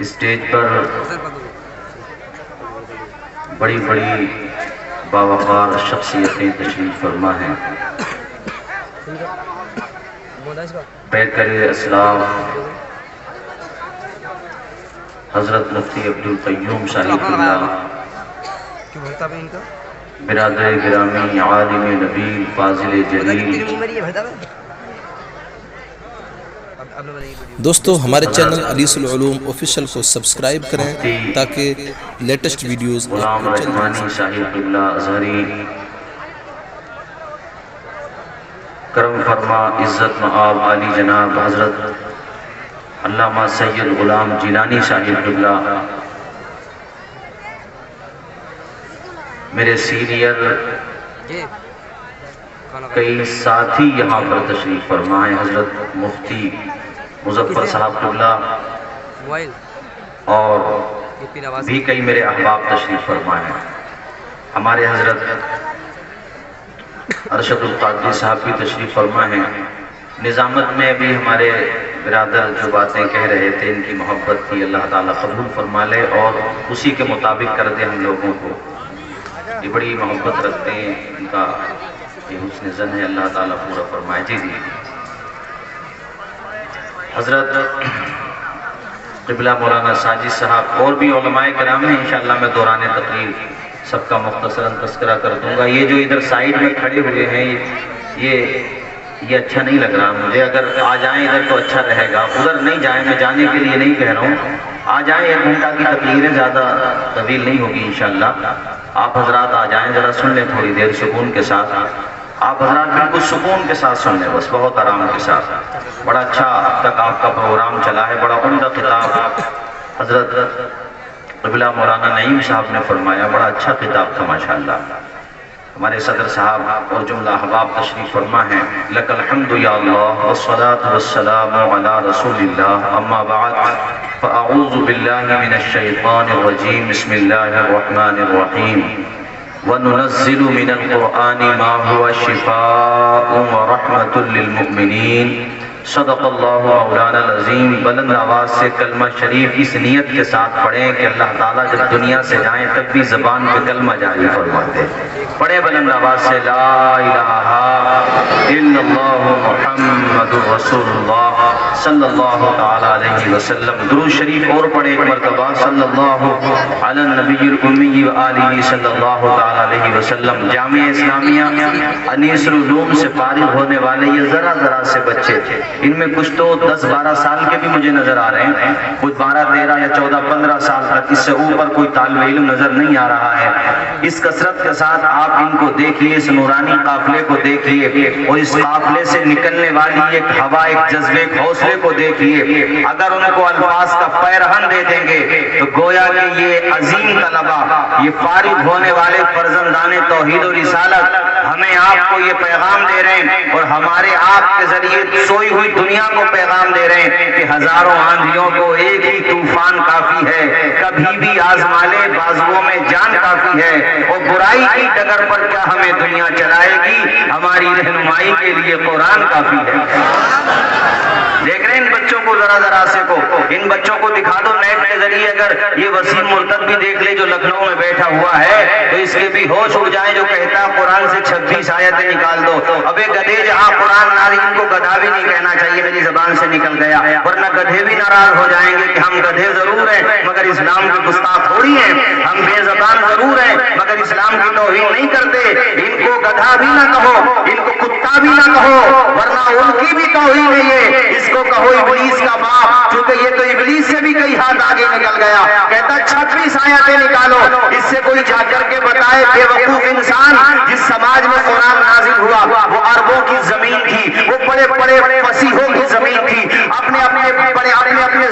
Stage پر بڑی بڑی باوقار شخصیتیں تشریف فرما ہیں. پیکر اسلام حضرت مفتی عبدالقیوم صاحب اللہ، برادر گرامی عالم نبیل فاضل جلیل. دوستو ہمارے چینل انیس العلوم آفیشیل کو سبسکرائب کریں تاکہ لیٹسٹ ویڈیوز غلام رحمانی صاحب قبلہ ازہری، کرم فرما عزت مآب علی جناب حضرت علامہ سید غلام جیلانی صاحب قبلہ، میرے سینئر کئی ساتھی یہاں پر تشریف فرما ہیں، حضرت مفتی مظفر صاحب قبلہ اور بھی کئی میرے احباب تشریف فرما ہیں. ہمارے حضرت ارشد القادری صاحب بھی تشریف فرما ہیں. نظامت میں بھی ہمارے برادر جو باتیں کہہ رہے تھے، ان کی محبت کی اللہ تعالیٰ قبول فرما لے اور اسی کے مطابق کر دے ہم لوگوں کو. یہ بڑی محبت رکھتے ہیں، ان کا یہ حسن ظن ہے، اللہ تعالیٰ پورا فرمائے. جی حضرت قبلہ مولانا ساجد صاحب اور بھی علماء کرام ہیں، انشاءاللہ میں دوران تقریر سب کا مختصراً تذکرہ کر دوں گا. یہ جو ادھر سائیڈ میں کھڑے ہوئے ہیں یہ اچھا نہیں لگ رہا مجھے. اگر آ جائیں ادھر تو اچھا رہے گا. ادھر نہیں جائیں، میں جانے کے لیے نہیں کہہ رہا ہوں. آ جائیں، 1 گھنٹہ کی تقریریں زیادہ طویل نہیں ہوگی انشاءاللہ. آپ حضرات آ جائیں، ذرا سن لیں تھوڑی دیر سکون کے ساتھ. آپ حضرات بالکل سکون کے ساتھ سن لیں، بس بہت آرام کے ساتھ. بڑا اچھا اب تک آپ کا پروگرام چلا ہے. بڑا عمدہ خطاب حضرت قبلہ مولانا نعیم صاحب نے فرمایا. بڑا اچھا خطاب تھا ماشاءاللہ. ہمارے صدر صاحب اور جملہ احباب تشریف فرما ہیں. لک الحمد یا اللہ والصلاة والسلام علی رسول اللہ، اما بعد فاعوذ باللہ من الشیطان الرجیم، بسم اللہ الرحمن الرحیم. وَنُنَزِّلُ مِنَ الْقُرْآنِ مَا هُوَ شِفَاءٌ وَرَحْمَةٌ لِّلْمُؤْمِنِينَ. صدق اللہ مولانا العظیم. بلند آواز سے کلمہ شریف اس نیت کے ساتھ پڑھیں کہ اللہ تعالیٰ جب دنیا سے جائیں تب بھی زبان پہ کلمہ جاری فرماتے. پڑھیں بلند آواز سے لا الہ الا اللہ محمد رسول اللہ صلی اللہ تعالیٰ علیہ وسلم. درود شریف اور پڑھیں ایک مرتبہ، صلی اللہ علی النبی الامی وآلہ صلی اللہ تعالیٰ علیہ وسلم. جامعہ اسلامیہ انیس العلوم سے فارغ ہونے والے یہ ذرا سے بچے تھے. ان میں کچھ تو 10-12 سال کے بھی مجھے نظر آ رہے ہیں، کچھ 12-13 یا 14-15 سال تک. اس سے اوپر کوئی طالب علم نظر نہیں آ رہا ہے. اس کثرت کے ساتھ آپ ان کو دیکھیے، اس نورانی قافلے کو دیکھیے اور اس قافلے سے نکلنے والی ایک ہوا، ایک جذبے، ایک حوصلے کو دیکھیے. اگر ان کو الفاظ کا پیرہن دے دیں گے تو گویا کہ یہ عظیم طلبہ، یہ فارغ ہونے والے فرزندان توحید و رسالت ہمیں آپ کو یہ پیغام دے رہے ہیں اور ہمارے آپ کے ذریعے سوئی ہوئی دنیا کو پیغام دے رہے ہیں کہ ہزاروں آندھیوں کو ایک ہی طوفان کافی ہے. کبھی بھی آزما لے، بازوؤں میں جان کافی ہے. اور برائی کی ڈگر پر کیا ہمیں دنیا چلائے گی، ہماری رہنمائی کے لیے قرآن کافی ہے. دیکھ رہے ہیں ان بچوں کو، ذرا سے کو ان بچوں کو دکھا دو نیٹ کے ذریعے. اگر یہ وسیم مرتد بھی دیکھ لے جو لکھنؤ میں بیٹھا ہوا ہے تو اس کے بھی ہوش اڑ جائے جو کہتا قرآن سے 26 آیتیں نکال دو. ابے گدھے، جہاں قرآن نازل، ان کو گدھا بھی نہیں کہنا چاہیے، میری زبان سے نکل گیا، ورنہ گدھے بھی ناراض ہو جائیں گے کہ ہم گدھے ضرور ہیں مگر اسلام کے گستاخ تھوڑی ہیں. ہم بے زبان ضرور ہیں مگر اسلام کی توہین نہیں کرتے. ان کو گدھا بھی نہ کہو، ان کو کتا بھی نہ کہو، ورنہ ان کی بھی توہین ہے. یہ اس کو کہو ابلیس کا باپ، چونکہ یہ تو ابلیس سے بھی کئی ہاتھ آگے نکل گیا. کہتا 26 آیتیں نکالو. اس سے کوئی جا کر کے بتائے بے وقوف انسان، جس سماج میں قرآن نازل ہوا وہ عربوں کی زمین تھی، وہ بڑے بڑے فصیحوں کی زمین تھی، اپنے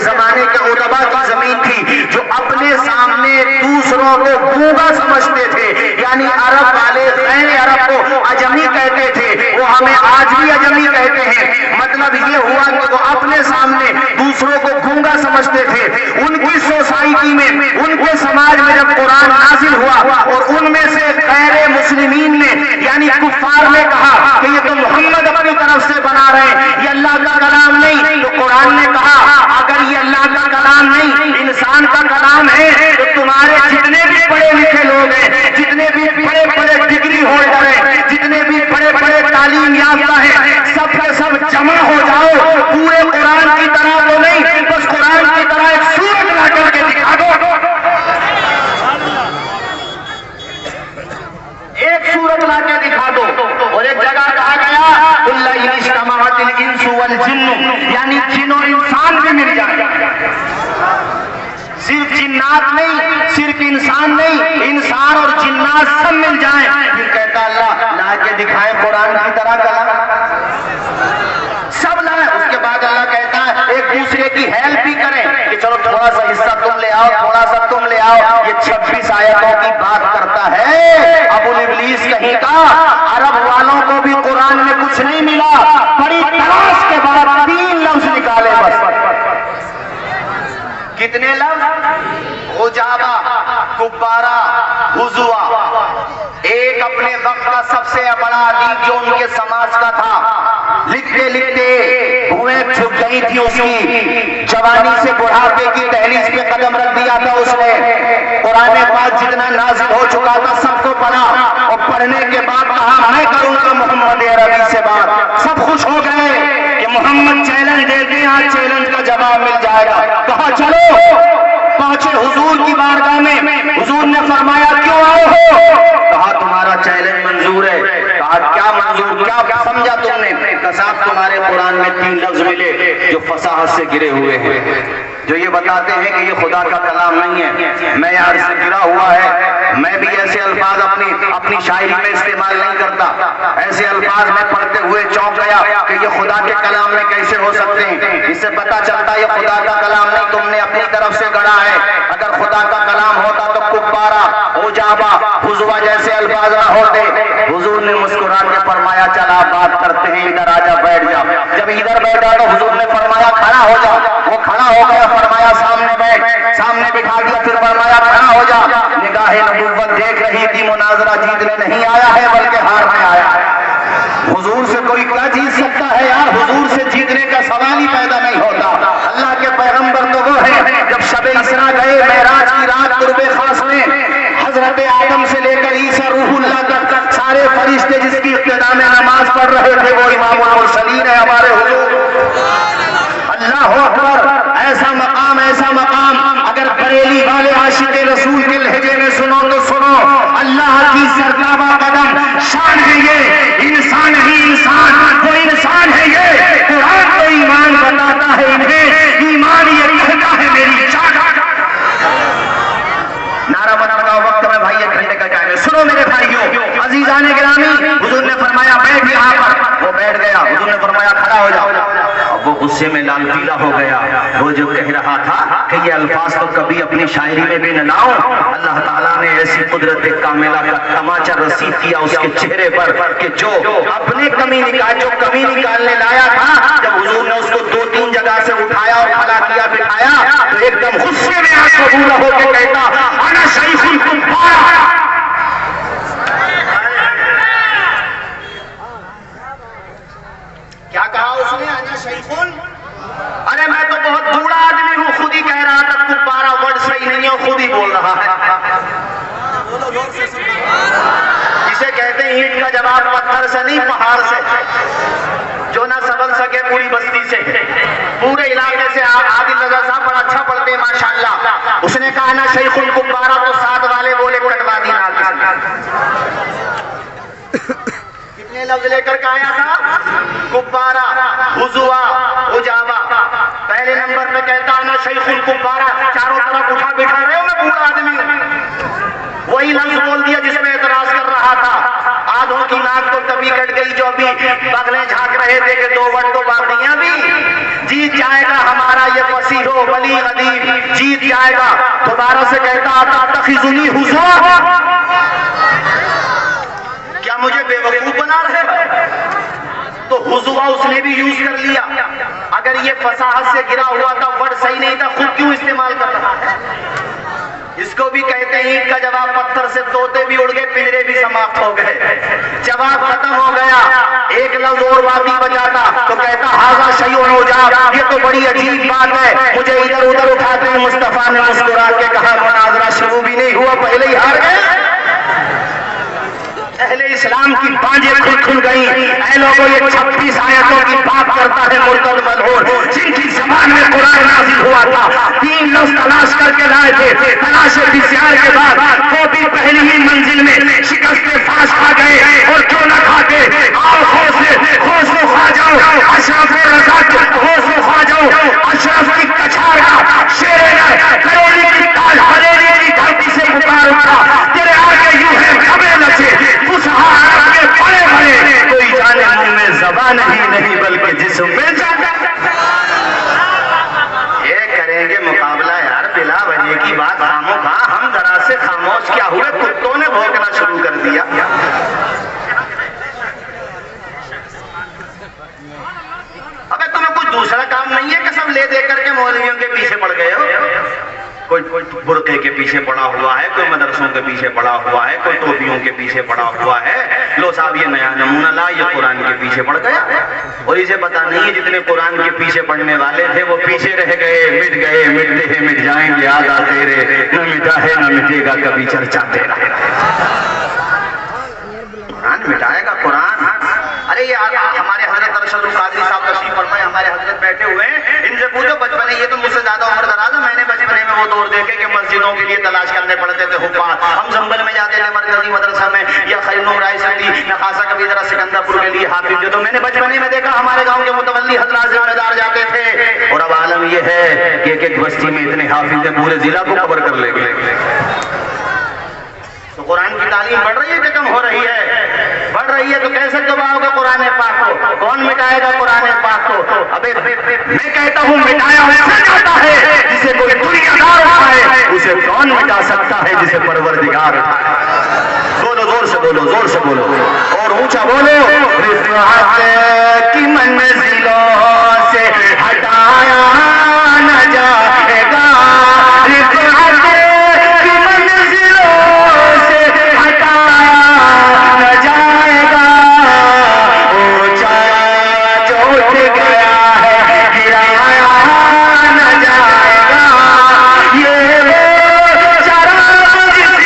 زمانے کے ادبا کی زمین تھی، جو اپنے سامنے دوسروں کو گونگا سمجھتے تھے. یعنی عرب والے غیر عرب کو اجمی کہتے تھے، وہ ہمیں آج بھی اجمی کہتے ہیں. مطلب یہ ہوا کہ وہ اپنے سامنے دوسروں کو گونگا سمجھتے تھے. ان کی سوسائٹی میں، ان کے سماج میں جب قرآن نازل ہوا اور ان میں سے غیر مسلمین نے یعنی کفار نے کہا کہ یہ تو محمد اپنی طرف سے بنا رہے ہیں، یہ اللہ کا کلام نہیں، تو قرآن نے کہا اگر یہ اللہ کا کلام نہیں، انسان کلام ہے تو تمہارے جتنے بھی پڑھے لکھے لوگ ہیں، جتنے بھی بڑے بڑے ڈگری ہولڈر ہیں، جتنے بھی بڑے بڑے تعلیم یافتہ ہیں، سب کے سب جمع ہو جاؤ، پورے قرآن کی طرح تو نہیں، بس قرآن کی طرح ایک سورت لا کر کے دکھا دو، ایک سورت لا کے دکھا دو۔ اور ایک جگہ کہا گیا قُلْ لَئِنِ اجْتَمَعَتِ الْإِنسُ وَالْجِنُّ، یعنی جن اور انسان بھی مل جائے، صرف جنات نہیں، صرف انسان نہیں، انسان اور جنات سب مل جائیں، پھر کہتا اللہ لا کے دکھائیں قرآن کی طرح کلام، سب لائیں۔ اس کے بعد اللہ کہتا ہے ایک دوسرے کی ہیلپ بھی کریں کہ چلو تھوڑا سا حصہ تم لے آؤ، تھوڑا سا تم لے آؤ۔ یہ 26 آیتوں کی بات کرتا ہے ابو ابلیس کہیں کا۔ عرب والوں کو بھی قرآن میں کچھ نہیں ملا، بڑی تلاش کے بعد 3 لفظ نکالے بس۔ کتنے لفظ؟ عجابہ، کبارہ، حضوا۔ ایک اپنے وقت کا سب سے بڑا ادیب جو ان کے سماج کا تھا، لکھتے لکھتے بھویں چھپ گئی تھی اس کی، جوانی سے بڑھاپے کی دہلیز پہ قدم رکھ دیا تھا اس نے، قرآن پاک جتنا نازل ہو چکا تھا سب کو پڑھا، اور پڑھنے کے بعد کہا میں کروں گا محمد عربی سے بات۔ سب خوش ہو گئے کہ محمد چیلنج دیتے ہیں، آج چیلنج کا جواب مل جائے گا۔ کہا چلو، پہنچے حضور کی بارگاہ میں، حضور نے فرمایا کیوں آئے ہو؟ کہا تمہارا چیلنج منظور ہے۔ کہا کیا منظور، کیا سمجھا تم نے؟ کہا صاحب تمہارے قرآن میں 3 لفظ ملے جو فصاحت سے گرے ہوئے ہیں، جو یہ بتاتے ہیں کہ یہ خدا کا کلام نہیں ہے، میں یار سے گرا ہوا ہے، میں بھی ایسے الفاظ اپنی شاعری میں استعمال نہیں کرتا، ایسے الفاظ میں پڑھتے ہوئے چونک گیا کہ یہ خدا کے کلام میں کیسے ہو سکتے ہیں، اس سے پتہ چلتا ہے یہ خدا کا کلام نہیں، تم نے اپنی طرف سے گڑھا ہے۔ اگر خدا کا کلام ہوتا تو کبارہ، عجابہ، حضوا جیسے الفاظ نہ ہوتے۔ حضور نے مسکرا کے فرمایا چلا بات کرتے ہیں، ادھر آ جا بیٹھ جا۔ جب ادھر بیٹھا تو حضور نے فرمایا کھڑا ہو جا، وہ کھڑا ہو گیا، فرمایا سامنے بیٹھ، سامنے بٹھا دیا، پھر فرمایا کھڑا ہو جا۔ نگاہ نبوت دیکھ رہی تھی مناظرہ جیتنے نہیں آیا ہے بلکہ ہارنے آیا ہے۔ حضور سے کوئی کیا جیت سکتا ہے یار، حضور سے جیتنے کا سوال ہی پیدا نہیں ہوتا۔ اللہ کے پیغمبر تو وہ ہیں جب شب اسراء گئے معراج کی رات قرب خاص میں، حضرت آدم سے لے کر عیسیٰ روح اللہ تک سارے فرشتے جس کی ابتدا میں نماز پڑھ رہے تھے وہ امام المرسلین ہے ہمارے حضور۔ اللہ اکبر، ایسا مقام، ایسا مقام اگر بریلی والے عاشق رسول کے لہجے میں سنو تو سنو، اللہ کی سرکابہ قدم شان ہے یہ، انسان ہی انسان، وہ انسان ہے یہ، قرآن تو ایمان بتاتا ہے انہیں، ایمان یہ کہتا ہے میری جان۔ نعرہ منانا وقت میں بھائی 1 گھنٹے کا ٹائم ہے، سنو میرے بھائیوں عزیزان گرامی۔ حضور نے فرمایا بیٹھ یہاں پر، وہ بیٹھ گیا، حضور نے فرمایا کھڑا ہو جاؤ۔ وہ غصے میں لال پیلا ہو گیا، وہ جو کہہ رہا تھا کہ یہ الفاظ تو کبھی اپنی شاعری میں بھی نہ لاؤں، اللہ تعالیٰ نے ایسی قدرت کاملہ کا تماچا رسید کیا اس کے چہرے پر کہ جو اپنے کمی نکالنے لایا تھا، جب حضور نے اس کو 2-3 جگہ سے اٹھایا اور کھڑا کیا بٹھایا تو ایک دم غصے میں آنسو ہو کے کہتا انا شیخ الکفار۔ کیا کہا اس نے؟ انا شیخون، ارے میں تو بہت بوڑھا آدمی ہوں، خود ہی کہہ رہا تھا کفارہ ورڈ صحیح نہیں ہے، خود ہی بول رہا ہے۔ جسے کہتے ہیں اینٹ کا جواب پتھر سے نہیں پہاڑ سے، جو نہ سنبھل سکے پوری بستی سے، پورے علاقے سے۔ عادل رضا صاحب بڑا اچھا پڑھتے ہیں ماشاءاللہ، اس نے کہا نا شیخ الکفارہ تو ساتھ والے بولے کٹوا دی نا۔ کتنے لفظ لے کر کے آیا تھا؟ کفارہ، حضوا، عجابہ۔ پہلے نمبر پہ کہتا نا شیخ الکفارہ، چاروں طرف اٹھا بٹھا رہے ہو میں بوڑھا آدمی ہوں، وہی لفظ بول دیا جس میں اعتراض کر رہا تھا۔ آدھوں کی ناک تو تبھی کٹ گئی جو ابھی بغلیں جھانک رہے تھے کہ 2 ورڈ تو باقیاں بھی، جیت جائے گا ہمارا یہ فصیح و بلیغ ادیب، جیت جائے گا۔ دوبارہ سے کہتا تتخذنی حضوا، کیا مجھے بے وقوف بنا رہے ہو؟ تو حضوا اس نے بھی یوز کر لیا۔ اگر یہ فصاحت سے گرا ہوا تھا، ورڈ صحیح نہیں تھا، خود کیوں استعمال کر رہا ہے؟ اس کو بھی کہتے ہیں اینٹ کا جواب پتھر سے، طوطے بھی اڑ گئے، پنجرے بھی سماپت ہو گئے، جواب ختم ہو گیا۔ ایک لفظ اور باقی بچا تھا تو کہتا ھذا شیء عجاب، یہ تو بڑی عجیب بات ہے، مجھے ادھر ادھر اٹھاتے ہیں۔ مصطفیٰ نے مسکرا کے کہا पहले ही हार गए। अहले इस्लाम की बाजें खुल गई। ऐ लोगों, ये 26 आयतों की बात करता है मुर्तद मलहून, जिनकी ज़बान में कुरान नाज़िल हुआ था। 3 लफ्ज़ तलाश करके लाए थे। तलाश बिस्यार के बाद वो भी पहली ही मंजिल में शिकस्त फाश खा गए। और क्यों न खाते, आओ हौसले खा जाओ, अशरफ रज़ा हौसले खा जाओ, अशरफ की कछार का शेर करोली की ताज हवेली की धरती से पुकार उठा, तेरे आगे यूं है खबे लचे के बड़े बड़े, कोई जाने मुंह में ज़बान ही नहीं बल्कि जिस्म में जान। ये करेंगे मुकाबला यार, बिला वजह की बात खामोखा हम जरा से खामोश क्या हुए, कुत्तों ने भौंकना शुरू कर दिया। अबे तुम्हें कुछ दूसरा काम नहीं है कि सब ले दे करके मौलवियों के पीछे पड़ गए हो? कोई बुर्के के पीछे पड़ा हुआ है, कोई मदरसों के पीछे पड़ा हुआ है, कोई टोपियों के पीछे पड़ा हुआ है। लो साहब ये नया नमूना ला, ये कुरान के पीछे पड़ गया। और इसे पता नहीं है जितने कुरान के पीछे पड़ने वाले थे वो पीछे रह गए, मिटते हैं मिट जाएंगे याद आते रहे, न मिटा है न मिटेगा कभी चर्चा तेरा। कुरान मिटाएगा कुरान? अरे ये हमारे हजरत अरशद कादरी साहब तशरीफ फरमाए, हमारे हजरत बैठे हुए हैं, इनसे पूछो बचपने, ये तो मुझसे ज्यादा उम्र दराज है, मैंने बचपने में वो दौर देखे कि मस्जिदों के लिए तलाश करने पड़ते थे हुफ़ाज़। हम जंगल में जाते थे मरकजी मदरसा में, या खैनूर रायसंडी नखासा कभी जरा सिकंदरपुर के लिए हाफिज जो, तो मैंने बचपने में देखा हमारे गांव के मुतवल्ली हजरात जिम्मेदार जाते थे। और अब आलम ये है कि एक बस्ती में इतने हाफिज हैं पूरे जिला को कवर कर लेंगे। तो कुरान की तालीम बढ़ रही है कि कम हो रही है? बढ़ रही है। तो कैसे दबाओगे कुरान पाक को? कौन मिटाएगा कुरान पाक को? अबे मैं कहता हूँ मिटाया वैसे जाता है जिसे कोई दुनियादार उठाए, उसे कौन मिटा सकता है जिसे परवरदिगार उठाए? बोलो जोर से बोलो, जोर से बोलो और ऊंचा बोलो। रिफ़अत की मंजिलों से हटाया न जाएगा, रिफ़अत की मंजिलों से हटाया न जाएगा, ऊंचा जो उठ गया है गिराया न जाएगा। ये वो शराब जिसी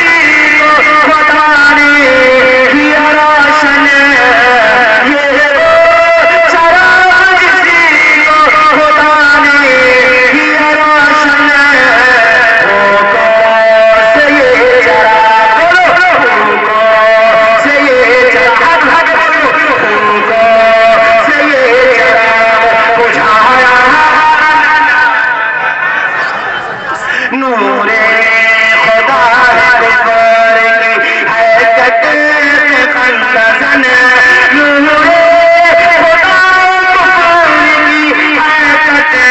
को बताने की रोशन, ये वो शराब जिसी को बताने की रोशन, वो कौन से ये शराब, वो कौन से ये शराब, वो कौन से ये शराब बुझाया नूरे खुदा पर की है कटे खंडन, नूरे खुदा पर की है कटे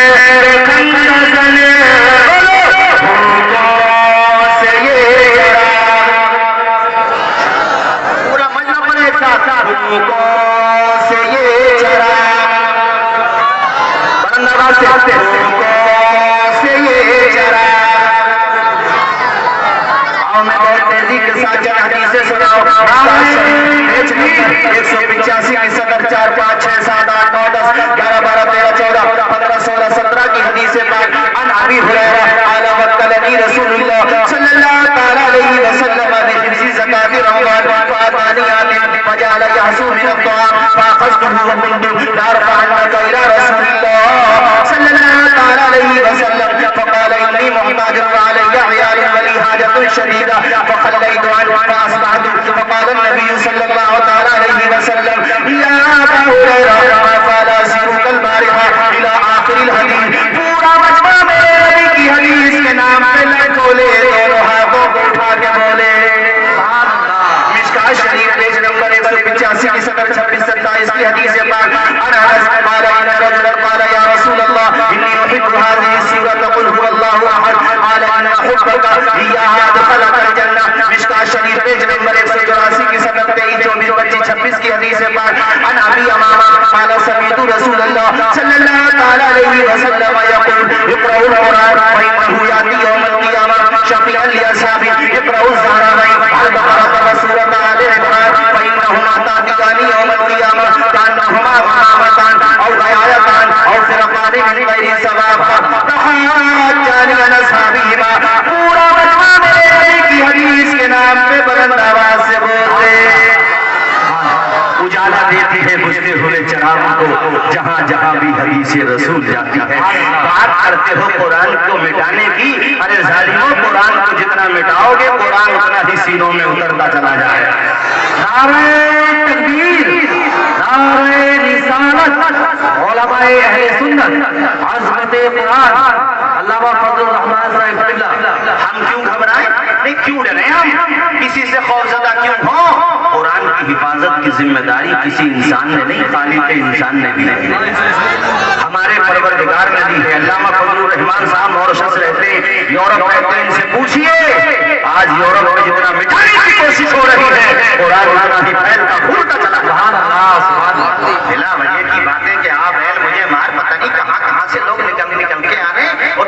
खंडन, से ये पूरा मजना पड़े एक साथ, से ये चरा बरंदरबाज से आते से ये चरा। आओ मैं बहुत तेजी के साथ चल हदीसें सुनाओ। 185 की सदर 4 5 6 7 8 9 10 11 12 13 14 15 16 17 की हदीसें पाक। अन अबी हुरैरा आला वक्लनी रसूलुल्लाह सल्लल्लाहु तआला अलैहि वसल्लम बिहिफ्ज़ि ज़काति रमज़ान फ़अतानी आतिन फजअल यहसु मिन अत-तआम फ़अख़ज़्तुहु व कुन्तु ला रफ़अन्नाका इला रसूलिल्लाह सल्लल्लाहु तआला अलैहि वसल्लम फ़क़ाल इन्नी मुहताजुन व अलैया अयालुन व ली हाजतुन शदीदा फ़ख़ल्लैतु अन्हु फ़अस्बहतु फ़क़ाल अन्नबी सल्लल्लाहु तआला अलैहि वसल्लम या अबा हुरैरा फ़क़ाल अज़ीरुकल बारिहा इला आखिरिल हदीस। पूरा मजमा मेरे नबी की हदीस के नाम पे लटकोले, दोनों हाथों को उठा के बोले सुभान अल्लाह। मिशकात शरीफ पेज नंबर 185 की सदर 26 27 की हदीस पाक। अनस क़ाल इन्ना रजुलन क़ाल या रसूलल्लाह इन्नी उहिब्बु हाज़िहि सूरत क़ुल हुवल्लाहु अहद क़ाल इन्ना हुब्बका इय्याहा दख़लकल जन्नह। मिशकात शरीफ पेज नंबर 184 की सदर 23 24 25 26 की हदीस पाक। अन अबी अमामा क़ाल समीअतु रसूलल्लाह सल्लल्लाहु तआला अलैहि वसल्लम यक़ूल इक़राउल कुरान फ़इन्नहु याती यौमल क़ियामह शफ़ीअन लिअस्हाबी इक़राउज़ ज़हरावैन हल बक़रा सूरत आल इमरान फ़इन्नहुमा तातियानी यौमल क़ियामह कान्नहुमा गमामतान औ गयायतान औ फ़िरक़ान मिन गैरि सवाब तहाज्जानी अन अस्हाबिहिमा। पूरा मजमा मेरे की हदीस हारते हो कुरान को मिटाने की। अरे जालिमों, कुरान को जितना मिटाओगे कुरान उतना ही सीनों में उतरता चला जाएगा। नारे तकबीर, नारे रिसालत, उलमाए अहले सुन्नत, अज़मते कुरान, अल्लामा फजलुर रहमान साहब बिल्ला। हम क्यों घबराएं? नहीं, क्यों डरें हम? किसी से खौफजदा क्यों हो? कुरान की हिफाजत की जिम्मेदारी किसी इंसान ने नहीं, खालिक इंसान ने भी नहीं, हमारे परवरदिगार ने दी है। अल्लामा फजलुर रहमान साहब मॉरिशस रहते हैं, यूरोप रहते हैं, इनसे पूछिए आज यूरोप में जितना मिटाने की कोशिश हो रही है कुरान उतना ही फैलता फूलता चला। बिला वजह की बातें कि आप मुझे मार, पता नहीं कहां से लोग निकल के आ रहे हैं। और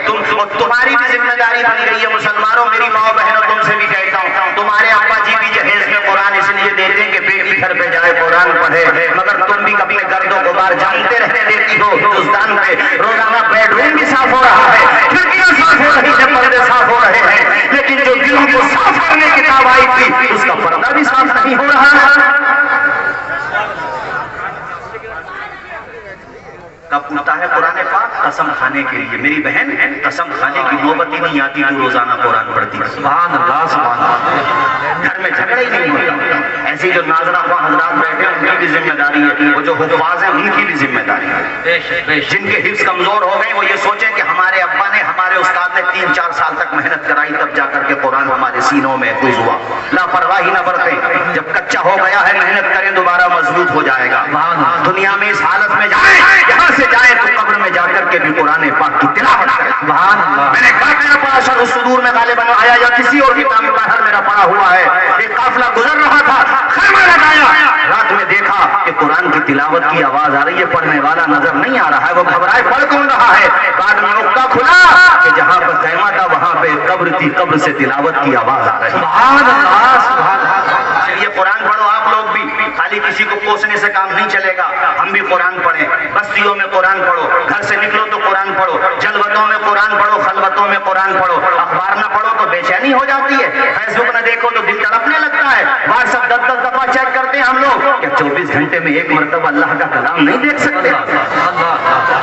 तुम्हारी भी जिम्मेदारी बनी रही है मुसलमानों, मेरी माँ बहनों, तुमसे भी कहता हूँ, तुम्हारे अब्बा जी भी जहेज में कुरान इसलिए देते हैं कि बेटी घर पे जाए कुरान पढ़े, मगर तुम भी कभी गर्दो गुबार जानते रहने देती हो हिंदुस्तान पे। रोजाना बेडरूम भी साफ हो रहा है, खिड़कियां साफ हो रही है, पर्दे साफ हो रहे हैं, लेकिन जो दिलों को साफ करने की किताब आई थी उसका पर्दा भी साफ नहीं हो रहा है। कब उठता है कुरान पाक? कसम खाने के लिए। मेरी बहन, कसम खाने की नौबत ही नहीं आती तो रोजाना कुरान पढ़ती। सुभान अल्लाह, सुभान अल्लाह। घर में झगड़ा ही नहीं होता। ऐसी जो नाज़रा हज़रात बैठे उनकी भी जिम्मेदारी है, वो जो हुफ़ाज़ हैं उनकी भी जिम्मेदारी है। जिनके हिफ्ज़ कमजोर हो गए वो ये सोचें कि हमारे अब्बा ने, हमारे उस्ताद ने 3-4 साल तक मेहनत कराई तब जाकर के कुरान हमारे सीनों में महफूज हुआ। लापरवाही न बरतें, जब कच्चा हो गया है मेहनत करें, दोबारा मजबूत हो जाएगा। दुनिया में इस हालत में जाए, यहाँ से जाए तो कब्र में जाकर के भी कुरान पाक की तिलावत करें। सुभान अल्लाह। मैंने काफिला पढ़ा शरह सुदूर में गालिबन आया या किसी और किताब में बाहर मेरा पढ़ा हुआ है। एक काफिला गुजर रहा था, खैमा लगाया, रात में देखा कि कुरान की तिलावत की आवाज आ रही है, पढ़ने वाला नजर नहीं आ रहा है, वो घबराए पढ़ कौन रहा है। बाद में नुक्ता खुला कि जहाँ पर खैमा था वहां पे कब्र थी, कब्र से तिलावत की आवाज आ रही है। सुभान अल्लाह, सुभान अल्लाह। ये कुरान पढ़ो आप लोग भी, खाली किसी को कोसने से काम नहीं चलेगा। हम भी कुरान पढ़ें, बस्तियों में कुरान पढ़ो, घर से निकलो तो कुरान पढ़ो, जलवतों में कुरान पढ़ो, खलवतों में कुरान पढ़ो। अखबार न पढ़ो तो बेचैनी हो जाती है, फेसबुक न देखो तो दिल तड़पने लगता है, व्हाट्सएप 10-10 दफा चेक करते हैं हम लोग। क्या 24 घंटे में एक मरतबा अल्लाह का कलाम नहीं देख सकते?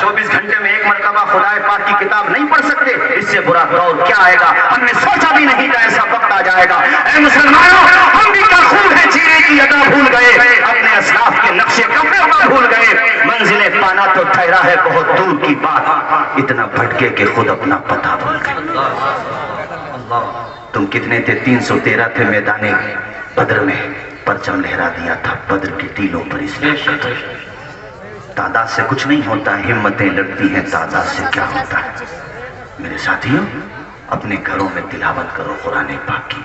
24 घंटे में एक मरतबा खुदा पाक की किताब नहीं पढ़ सकते? इससे बुरा दौर क्या आएगा? हमने सोचा भी नहीं था ऐसा वक्त आ जाएगा। ऐ मुसलमानों, हम भी क्या खूब है, जीने की अदा भूल गए, अपने असलाफ के नक्शे कदम भूल गए। मंजिले पाना तो ठहरा है बहुत दूर की बात, इतना भटके कि खुद अपना पता भूल गए। तुम कितने थे? 313 थे मैदाने बद्र में, परचम लहरा दिया था बद्र की टीलों पर इस्लाम का। तादाद से कुछ नहीं होता, हिम्मतें लड़ती हैं, तादाद से क्या होता है। मेरे साथियों, अपने घरों में तिलावत करो कुरान पाक की,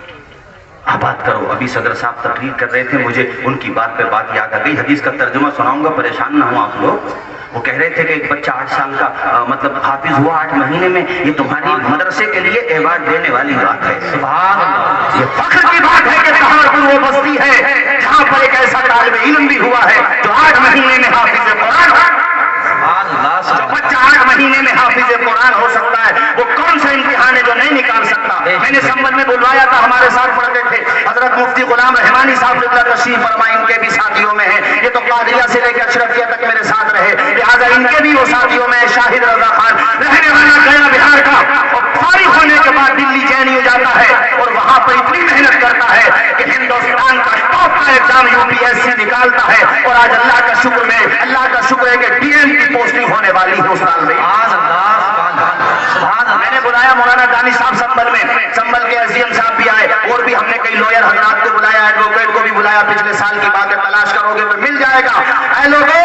आबाद करो। अभी सदर साहब तकरीर कर रहे थे, मुझे उनकी बात पे बात याद आ गई। हदीस का तर्जुमा सुनाऊंगा, परेशान ना हो आप लोग। वो कह रहे थे कि एक बच्चा 8 साल का मतलब हाफिज हुआ 8 महीने में, ये तुम्हारी मदरसे के लिए एवार्ड देने वाली बात है। सुभान अल्लाह। ये फख्र की बात है कि सहारनपुर वो बस्ती है जहाँ पर एक ऐसा तालिब इल्म भी हुआ है जो 8 महीने में हाफिज कुरान है। जो बच्चा 8 महीने में हाफिज कुरान हो सकता है, वो कौन सा इम्तिहान है जो नहीं निकाल सकता। मैंने संबल में बुलवाया था, हमारे साथ पढ़ते थे हजरत मुफ्ती गुलाम रहमानी साहब तशरीफ फरमा, इनके भी साथियों में है। ये तो कादिया से लेकर अशरफिया तक मेरे साथ रहे, लिहाजा इनके भी वो साथियों में। शाहिद रजा खान रहने वाला गया बिहार का, और फारिग होने के बाद दिल्ली जेएनयू जाता है और वहां पर इतनी मेहनत करता है कि हिंदुस्तान का टॉप का एग्जाम यूपीएससी निकालता है। और आज अल्लाह का शुक्र है कि डीएम की पोस्टिंग होने वाली है उस साल में। मैंने बुलाया मौलाना दानी साहब संबल में, संबल के एसडीएम साहब भी आए, और भी हमने कई लॉयर हजरात को बुलाया, एडवोकेट को भी बुलाया। पिछले साल की बात है, तलाश करोगे तो मिल जाएगा। ऐ लोगों,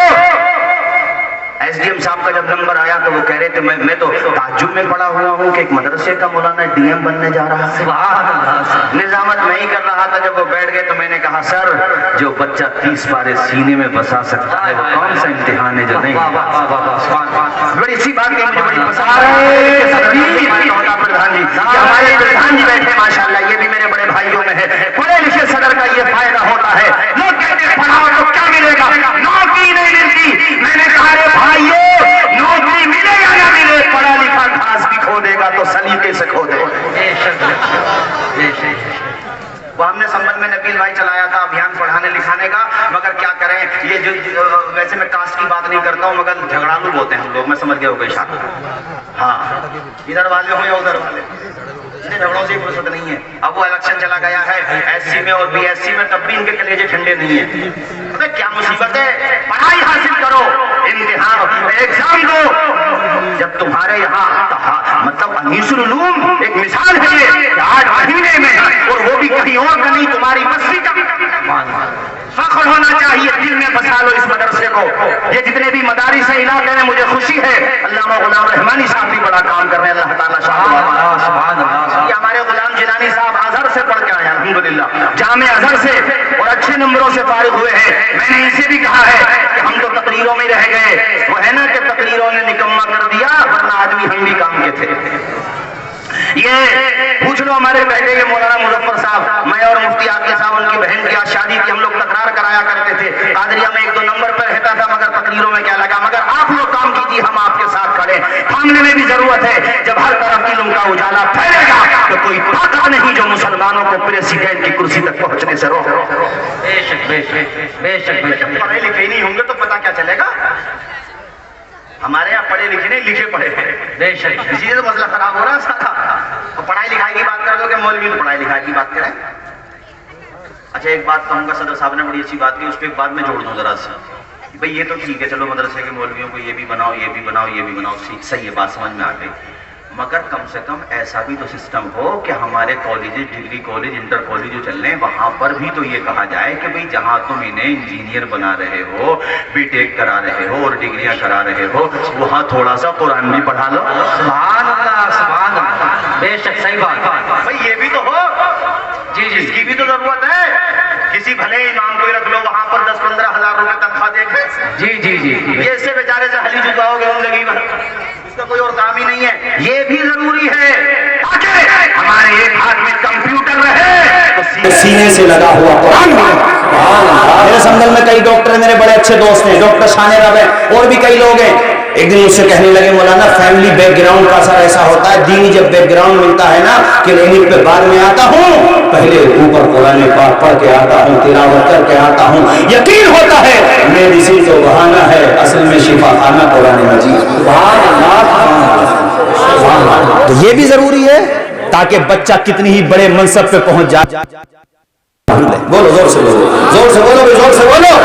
एसडीएम साहब का जब नंबर आया तो वो कह रहे थे, मैं तो ताज्जुब में पड़ा हुआ हूँ कि एक मदरसे का मौलाना डीएम बनने जा रहा है। निजामत मैं ही कर रहा था। जब वो बैठ गए तो मैंने कहा, सर जो बच्चा 30 पारे सीने में बसा सकता है वो कौन सा इम्तिहान है जो नहीं। बड़ी अच्छी बात है, मुझे बड़ी पसंद है। प्रधान जी, हमारे प्रधान जी बैठे माशाल्लाह, ये भी मेरे बड़े भाइयों में है। पढ़े लिखे सदर का ये फायदा होता है। लोग कहते हैं पढ़ाओ तो क्या मिलेगा, नौकरी नहीं मिलती। मैंने कहा रे भाइयों, नौकरी मिलेगा या मिले, पढ़ा लिखा घास भी खो देगा तो सलीके से खो देगा। वो हमने संबंध में नकील भाई चलाया था अभियान पढ़ाने लिखाने का, मगर क्या करें, یہ جو ویسے میں کاسٹ کی بات نہیں کرتا ہوں مگر جھگڑالو ہوتے ہیں ہم لوگ, میں سمجھ گیا ہوگا اشارہ. ہاں ادھر والے ہوں یا ادھر والے, جھگڑوں سے فرصت نہیں ہے. اب وہ الیکشن چلا گیا ہے ایس سی میں اور بی ایس سی میں, تب بھی ان کے کلیجے ٹھنڈے نہیں ہیں. ارے کیا مصیبت ہے, پڑھائی حاصل کرو, امتحان ایگزام دو. جب تمہارے یہاں مطلب انیس العلوم ایک مثال ہے یہ, 8 مہینے میں, اور وہ بھی کہیں اور کا نہیں, تمہاری بستی کا. فخر ہونا چاہیے, دل میں بسا لو اس مدرسے کو. یہ جتنے بھی مدارس ہیں علاقے میں, مجھے خوشی ہے علامہ غلام رحمانی صاحب بھی بڑا کام کر رہے ہیں, اللہ تعالیٰ شاہ. یہ ہمارے غلام جیلانی صاحب ازہر سے پڑھ کے آئے ہیں الحمدللہ, جامع ازہر سے, اور اچھے نمبروں سے فارغ ہوئے ہیں. میں نے ان سے بھی کہا ہے کہ ہم تو تقریروں میں رہ گئے, وہ ہے نا کہ تقریروں نے نکما کر دیا, ورنہ آدمی ہم بھی کام کے تھے. یہ پوچھ لو ہمارے بیٹے یہ مولانا مظفر صاحب, میں اور مفتی عاقل صاحب ان کی بہن کی آج شادی تھی, ہم لوگ تکرار کرایا کرتے تھے. قادریہ میں 1-2 نمبر پر رہتا تھا, مگر تقریروں میں کیا لگا. مگر آپ لوگ کام کیجیے, ہم آپ کے ساتھ کھڑے. تھامنے میں بھی ضرورت ہے. جب ہر طرف علم کا اجالا پھیلے گا تو کوئی طاقت نہیں جو مسلمانوں کو پریسیڈنٹ کی کرسی تک پہنچنے سے روک. بے شک بے شک بے شک بے شک. پڑھے لکھے نہیں ہوں گے تو پتہ کیا چلے گا. ہمارے یہاں پڑھے لکھے نہیں, لکھے پڑھے ہیں. بے شک. اسی لیے تو مسئلہ خراب ہو رہا ہے سارا. تو پڑھائی لکھائی کی بات کر دو کہ مولوی تو پڑھائی لکھائی کی بات کریں. اچھا ایک بات کہوں گا, صدر صاحب نے بڑی اچھی بات کی, اس پہ ایک بات میں جوڑ دوں ذرا سی. بھئی یہ تو ٹھیک ہے, چلو مدرسے کے مولویوں کو یہ بھی بناؤ, یہ بھی بناؤ, یہ بھی بناؤ, صحیح ہے, بات سمجھ میں آ گئی. مگر کم سے کم ایسا بھی تو سسٹم ہو کہ ہمارے colleges, degree college, inter college جو چل رہے ہیں, وہاں پر بھی تو یہ کہا جائے کہ بھئی جہاں تم انہیں انجینئر بنا رہے ہو, بی ٹیک کرا رہے ہو اور ڈگریاں کرا رہے ہو, وہاں تھوڑا سا قرآن بھی پڑھا لو. سبحان اللہ سبحان اللہ. بے شک صحیح بات. بھئی یہ بھی تو ہو, جی جی, اس کی بھی تو ضرورت ہے. کسی بھلے امام کو رکھ لو وہاں پر 10-15 ہزار روپے تنخواہ دے کے. جی جی جی. یہ اس سے بیچارے سے حلی چکاؤ گے زندگی بھر, اس کا کوئی اور کام ہی نہیں ہے. یہ بھی ضروری ہے تاکہ ہمارے ایک ہاتھ میں کمپیوٹر رہے تو سینے سے لگا ہوا قرآن ہو. میرے سنگل میں کئی ڈاکٹر ہیں, میرے بڑے اچھے دوست ہیں, ڈاکٹر شان رب ہے, اور بھی کئی لوگ ہیں. ایک دن مجھ سے کہنے لگے مولانا فیملی بیک گراؤنڈ کا اثر ایسا ہوتا ہے, دینی جب بیک گراؤنڈ ملتا ہے نا, کلینک پہ بعد میں آتا ہوں, پہلے اوپر قرآن پاک پڑھ کے آتا ہوں, تلاوت کر کے آتا ہوں, یقین ہوتا ہے میڈیسن تو بہانہ ہے, اصل میں شفا خانہ قرآن مجید. تو یہ بھی ضروری ہے تاکہ بچہ کتنی ہی بڑے منصب پہ پہنچ جائے. بولو زور سے بولو, زور سے بولو, زور سے بولو.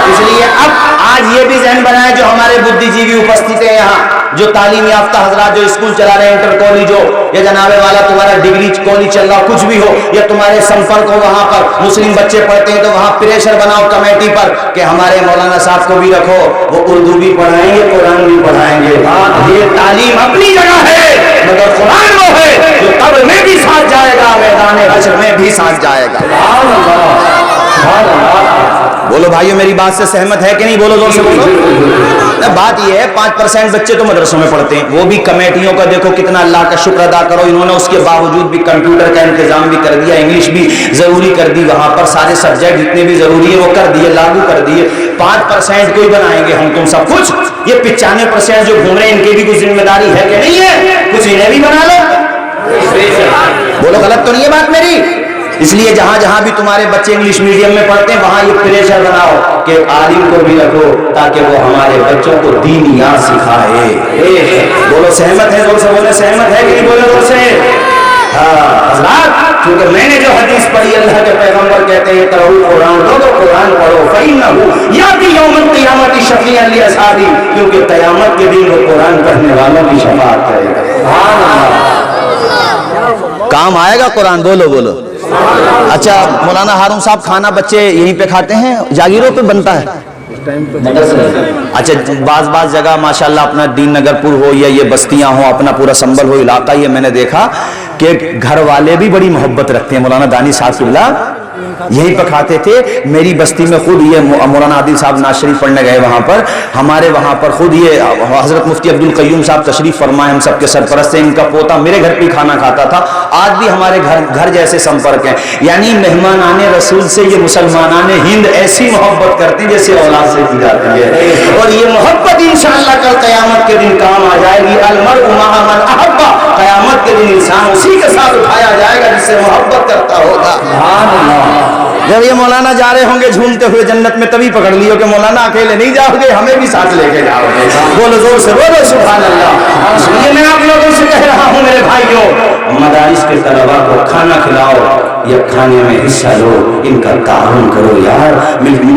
اس لیے اب آج یہ بھی ذہن بنائے جو ہمارے بدھی جیوی اپستھت ہیں یہاں, جو تعلیم یافتہ حضرات جو اسکول چلا رہے ہیں, انٹر کالج ہو یا جناب والا تمہارا ڈگری کالج چل رہا, کچھ بھی ہو, یا تمہارے سمپرک ہو وہاں پر مسلم بچے پڑھتے ہیں, تو وہاں پریشر بناؤ کمیٹی پر کہ ہمارے مولانا صاحب کو بھی رکھو, وہ اردو بھی پڑھائیں گے, قرآن بھی پڑھائیں گے. یہ تعلیم اپنی جگہ ہے, مگر قرآن وہ ہے جو قبر میں بھی ساتھ جائے گا, میدان حشر میں بھی ساتھ جائے گا. بولو بھائیو میری بات سے سہمت ہے کہ نہیں, بولو زور سے بولو. بات یہ ہے 5% بچے تو مدرسوں میں پڑھتے ہیں, وہ بھی کمیٹیوں کا دیکھو کتنا اللہ کا شکر ادا کرو, انہوں نے اس کے باوجود بھی کمپیوٹر کا انتظام بھی کر دیا, انگلش بھی ضروری کر دی, وہاں پر سارے سبجیکٹ جتنے بھی ضروری ہے وہ کر دیے, لاگو کر دیے. 5% کوئی بنائیں گے ہم تم سب کچھ, یہ 95% جو گھوم رہے ہیں ان کی بھی کچھ ذمہ داری ہے کہ نہیں ہے, کچھ انہیں بھی بنا لو. بولو غلط تو نہیں ہے بات میری. اس لیے جہاں جہاں بھی تمہارے بچے انگلش میڈیم میں پڑھتے ہیں وہاں یہ پریشر بناؤ کہ عالم کو بھی رکھو تاکہ وہ ہمارے بچوں کو دینیات سکھائے. بولو سہمت ہے, زور سے بولے سہمت ہے کہ نہیں, بولو زور سے. ہاں حضرات, کیونکہ میں نے جو حدیث پڑھی, اللہ کے پیغمبر کہتے ہیں قرؤ قرآن, لوگو قرآن پڑھو, فإنہ یأتی یوم القیامۃ شفیعا لأصحابہ, کیونکہ قیامت کے دن وہ قرآن پڑھنے والوں کی شفاعت کرے گا. سبحان اللہ, کام آئے گا قرآن. بولو بولو. اچھا مولانا ہارون صاحب, کھانا بچے یہیں پہ کھاتے ہیں, جاگیروں پہ بنتا ہے؟ اچھا بعض جگہ ماشاءاللہ اپنا دین نگر پور ہو یا یہ بستیاں ہوں, اپنا پورا سنبل ہو علاقہ, یہ میں نے دیکھا کہ گھر والے بھی بڑی محبت رکھتے ہیں. مولانا دانی صاحب اللہ یہیں پہ کھاتے تھے. میری بستی میں خود یہ مولانا عادل صاحب ناز شریف پڑھنے گئے وہاں پر, ہمارے وہاں پر خود یہ حضرت مفتی عبد القیوم صاحب تشریف فرمائے, ہم سب کے سرپرست ہیں, ان کا پوتا میرے گھر پہ کھانا کھاتا تھا, آج بھی ہمارے گھر جیسے سمپرک ہیں. یعنی مہمانان رسول سے یہ مسلمانان ہند ایسی محبت کرتے ہیں جیسے اولاد سے کی جاتی ہے, اور یہ محبت انشاءاللہ کل قیامت کے دن کام آ جائے گی. المرء مع من احب, قیامت کے دن انسان اسی کے ساتھ اٹھایا جائے گا جس سے محبت کرتا ہوگا. سبحان اللہ. जब ये मौलाना जा रहे होंगे झूमते हुए जन्नत में, तभी पकड़ लियो कि मौलाना अकेले नहीं जाओगे, हमें भी साथ लेके जाओगे। बोलो जोर से, बोलो सुभान अल्लाह। इसलिए मैं आप लोगों से कह रहा हूँ मेरे भाइयों, मदारिस के तलबा को खाना खिलाओ या खाने में हिस्सा लो, इनका ताउन करो यार।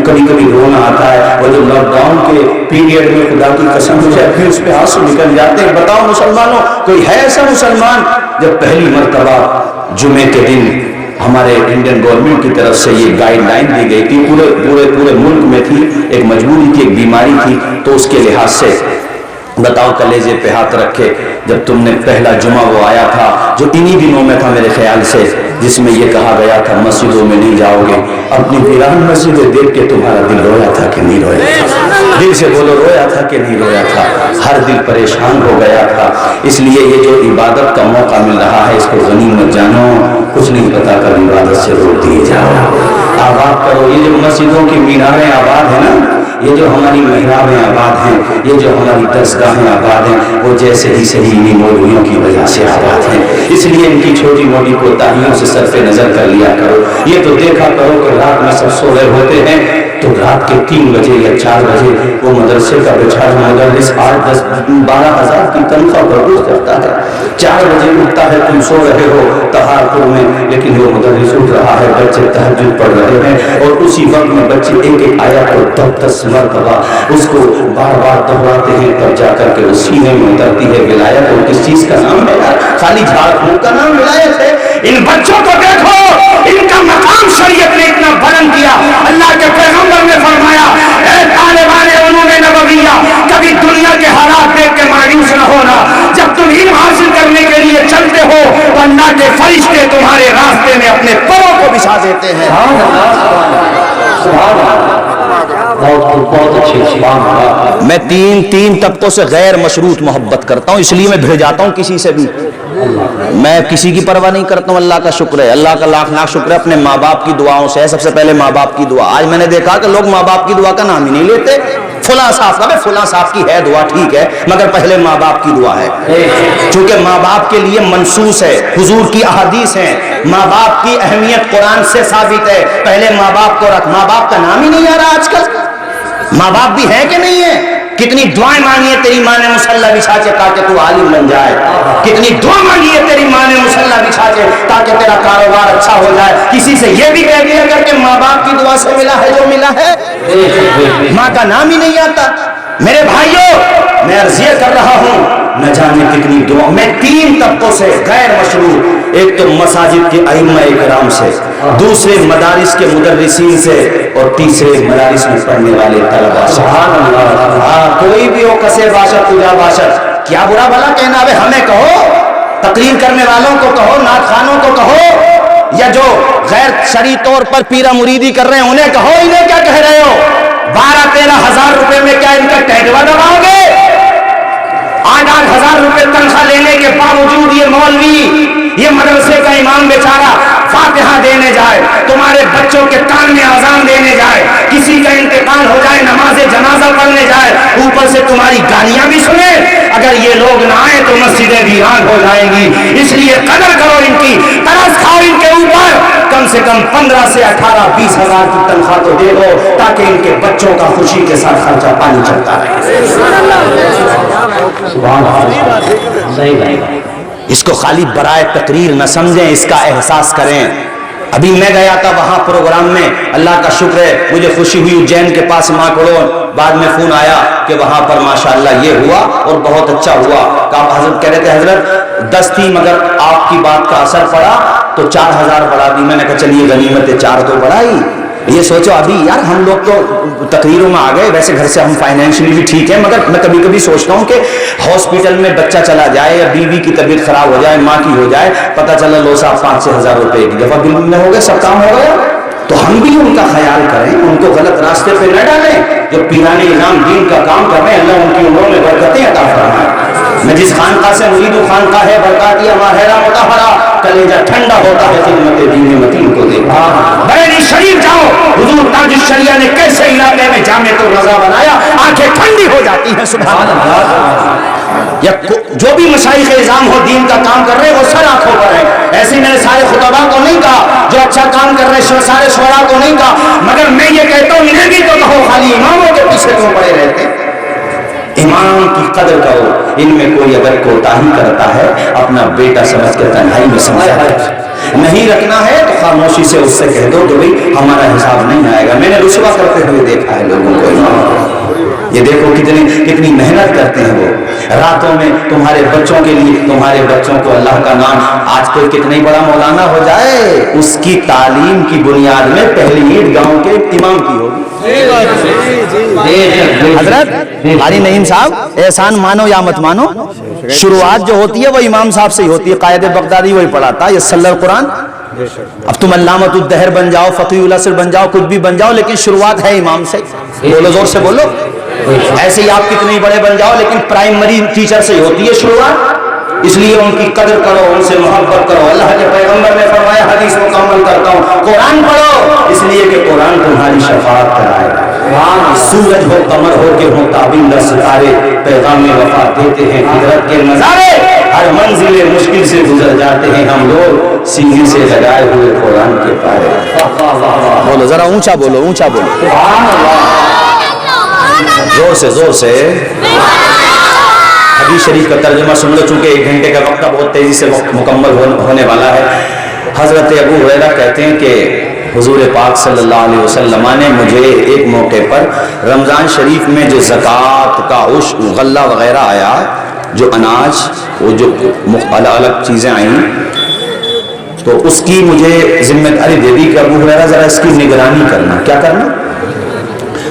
कभी कभी रोना आता है, वो जो लॉकडाउन के पीरियड में खुदा की कसम मुझे फिर उस पर आंसू निकल जाते हैं। बताओ मुसलमानों, कोई है ऐसा मुसलमान जब पहली मर्तबा जुमे के दिन हमारे इंडियन गवर्नमेंट की तरफ से ये गाइडलाइन दी गई थी, पूरे मुल्क में थी, एक मजबूरी थी, एक बीमारी थी, तो उसके लिहाज से बताओ कलेजे पे हाथ रखे, जब तुमने पहला जुमा वो आया था जो इन्हीं दिनों में था मेरे ख्याल से, जिसमें ये कहा गया था मस्जिदों में नहीं जाओगे, अपनी वीरान मस्जिदें देख के तुम्हारा दिल रोया था कि नहीं रोया था? दिल से बोलो, रोया था कि नहीं रोया था? हर दिल परेशान हो गया था। इसलिए ये जो इबादत का मौका मिल रहा है, इसको गनीमत जानो, कुछ नहीं पता कब इबादत से रोक दिए जाओ। आबाद करो, ये जो मस्जिदों की मीनारें आबाद है ना, ये जो हमारी मेहराबें आबाद हैं, ये जो हमारी दरगाहें आबाद हैं, वो जैसे ही सही इन्हीं मौलवियों की वजह से आबाद हैं। इसलिए इनकी छोटी मोटी कोताहियों से सरफे नजर कर लिया करो। ये तो देखा करो कि रात में सब सो रहे होते हैं, तो रात के 3 बजे या 4 बजे वो मदरसे का बेचारा मुदर्रिस 8, 10, 12 हज़ार की तनख्वाह बर्दाश्त करता है। 4 बजे उठता है, तुम सो रहे हो तहारपुर में, लेकिन वो मुदर्रिस उठ रहा है, बच्चे तहज्जुद पढ़ रहे हैं, और उसी वक्त में बच्चे एक आयत को 10 मरतबा उसको बार बार दोहराते हैं, तब जाकर के वो सीने में उतरती है विलायत। और किस चीज का नाम है यार? खाली झाड़ फूक का नाम विलायत है। इन बच्चों को देखो, इनका मकाम शरीयत ने इतना बुलंद किया। अल्लाह के पैगंबर ने फरमाया, ए तालिबान उलूम नबविया, कभी दुनिया के हालात देख के मायूस न होना। जब तुम इल्म हासिल करने के लिए चलते हो तो अल्लाह के फरिश्ते तुम्हारे रास्ते में अपने पैरों को बिछा देते हैं। बहुत अच्छी। मैं तीन तबकों से गैर मशरूत मोहब्बत करता हूँ, इसलिए मैं भिड़ जाता हूँ किसी से भी। मैं किसी की परवाह नहीं करता हूँ। अल्लाह का शुक्र है, अल्लाह का लाख लाख शुक्र है, अपने माँ बाप की दुआओं से है। सबसे पहले माँ बाप की दुआ। आज मैंने देखा कि लोग माँ बाप की दुआ का नाम ही नहीं लेते। फुला साहब का, फुला साहब की है दुआ, ठीक है, मगर पहले माँ बाप की दुआ है, क्योंकि माँ बाप के लिए मनसूस है, हुजूर की अहादीस है, माँ बाप की अहमियत कुरान से साबित है। पहले माँ बाप को रख। माँ बाप का नाम ही नहीं आ रहा आजकल। माँ बाप भी है कि नहीं है? कितनी दुआएं मांगी है तेरी माँ ने मुसल्ला बिछा के ताकि तू आलिम बन जाए। कितनी दुआ मांगी है तेरी माँ ने मुसल्ला बिछा के ताकि तेरा कारोबार अच्छा हो जाए। किसी से ये भी कह दिया करके माँ बाप की दुआ से मिला है जो मिला है। माँ का नाम ही नहीं आता। मेरे भाइयों, मैं अर्ज़ ये कर रहा हूँ, न जाने कितनी दुआ। मैं 3 तबकों से गैर मशरूत, एक तो मसाजिद के अइम्मा इकराम से, दूसरे मदारिस के मुदर्रिसीन से, और तीसरे मदारिस में पढ़ने वाले तलबा से। कोई भी हो, कसे बाशत तुझा बाशत, क्या बुरा भला कहना है? हमें कहो, तकरीर करने वालों को कहो, नात खानों को कहो, या जो गैर शरई तौर पर पीरा मुरीदी कर रहे हैं उन्हें कहो, इन्हें क्या कह रहे हो? 12-13 हज़ार रुपए में क्या इनका टैटवा दबाओगे? 8-8 हज़ार रुपए तनख्वाह लेने के बावजूद ये मौलवी, ये मदरसे का इमाम बेचारा फातिहा देने जाए, तुम्हारे बच्चों के कान में अजान देने जाए, किसी का इंतकाल हो जाए, नमाज़े जनाजा पढ़ने जाए, ऊपर से तुम्हारी गालियां भी सुने। अगर ये लोग ना आए तो मस्जिदें वीरान हो जाएंगी। इसलिए कदर करो इनकी, तरस खाओ इनके ऊपर। कम से कम 15 से 18-20 हज़ार की तनख्वाह तो दे दो, ताकि इनके बच्चों का खुशी के साथ खर्चा पानी चलता रहे। इसको खाली बराए तकरीर न समझें, इसका एहसास करें। अभी मैं गया था वहां प्रोग्राम में, अल्लाह का शुक्र है मुझे खुशी हुई, उज्जैन के पास माकड़ोन। बाद में फोन आया कि वहां पर माशाअल्लाह ये हुआ और बहुत अच्छा हुआ। हजरत कह रहे थे, हजरत 10 थी मगर आपकी बात का असर पड़ा तो 4000 बढ़ा दी। मैंने कहा चलिए गनीमत है, 4 तो बढ़ाई। ये सोचो, अभी यार हम लोग तो तकरीरों में आ गए, वैसे घर से हम फाइनेंशियली भी ठीक है, मगर मैं कभी कभी सोचता हूँ कि हॉस्पिटल में बच्चा चला जाए या बीवी की तबीयत खराब हो जाए, माँ की हो जाए, पता चला लो साहब 5-6 हज़ार रुपए एक दफा बिल में हो गए, सब काम हो गया। तो हम भी उनका ख्याल करें, उनको गलत रास्ते पे न डालें। जो पीराने इनाम दीन का काम कर रहे हैं, अल्लाह उनकी उम्रों में बरकतें अता फरमाए। मैं जिस खानका से मुरीद खानका है, बरकातिया माहिरा मुताहरा, कलेजा ठंडा होता है खिदमत दीन मतीन को देखा। बरेली शरीफ जाओ, हुजूर ताजुश शरिया ने कैसे इलाके में जामे तो रजा बनाया, आंखें ठंडी हो जाती हैं। सुभान अल्लाह। या जो भी मशाइख इज़ाम हो दीन का काम कर रहे हैं, वो सर आंखों पर है। ایسے میں نے سارے خطبہ کو نہیں کہا جو اچھا کام کر رہے ہیں, سارے شعراء کو نہیں کہا, مگر میں یہ کہتا ہوں انہیں بھی تو کہو, خالی اماموں کے پیچھے کیوں پڑے رہتے ہیں؟ امام کی قدر کرو. ان میں کوئی اگر کوتاہی کرتا ہے اپنا بیٹا سمجھ کر تنہائی میں سمجھا ہے, نہیں رکھنا ہے تو خاموشی سے اس سے کہہ دو کہ بھئی ہمارا حساب نہیں آئے گا. میں نے رسوا کرتے ہوئے دیکھا ہے لوگوں کو. یہ دیکھو کتنی محنت کرتے ہیں وہ راتوں میں تمہارے بچوں کے لیے. تمہارے بچوں کو اللہ کا نام, آج کوئی کتنی بڑا مولانا ہو جائے, اس کی تعلیم کی بنیاد میں پہلی عید گاؤں کے امام کی ہوگی. حضرت قاری نعیم صاحب, احسان مانو یا مت مانو, شروعات جو ہوتی ہے وہ امام صاحب سے ہی ہوتی ہے. قائد بغدادی وہی پڑھاتا ہے, یہ صلی القرآن. اب تم علامت الدہر بن جاؤ, فقیہ العصر بن جاؤ, کچھ بھی بن جاؤ, لیکن شروعات ہے امام سے. بولو زور سے بولو. ایسے ہی آپ کتنے بڑے بن جاؤ, لیکن پرائمری ٹیچر سے ہی ہوتی ہے شروعات. اس لیے ان کی قدر کرو, ان سے محبت کرو. اللہ کے پیغمبر نے فرمایا, حدیث مکمل کرتا ہوں, قرآن پڑھو, اس لیے کہ قرآن تمہاری شفاعت کرائے گا. سورج ہو, قمر ہو کہ ہو تابندہ ستارے, پیغام وفا دیتے ہیں قدرت کے نظارے. ہر منزل مشکل سے گزر جاتے ہیں ہم لوگ, سینے سے لگائے ہوئے قرآن کے پارے. بولو ذرا اونچا بولو, اونچا بولو, زور سے زور سے. حدیث شریف کا ترجمہ سن لو, چونکہ 1 گھنٹے کا وقت بہت تیزی سے مکمل ہونے والا ہے. حضرت ابو ہریرہ کہتے ہیں کہ حضور پاک صلی اللہ علیہ وسلم نے مجھے ایک موقع پر رمضان شریف میں جو زکوٰۃ کا غلہ وغیرہ آیا, جو اناج, وہ جو الگ الگ چیزیں آئیں, تو اس کی مجھے ذمہ داری دے دی کہ ابو ہریرہ ذرا اس کی نگرانی کرنا. کیا کرنا؟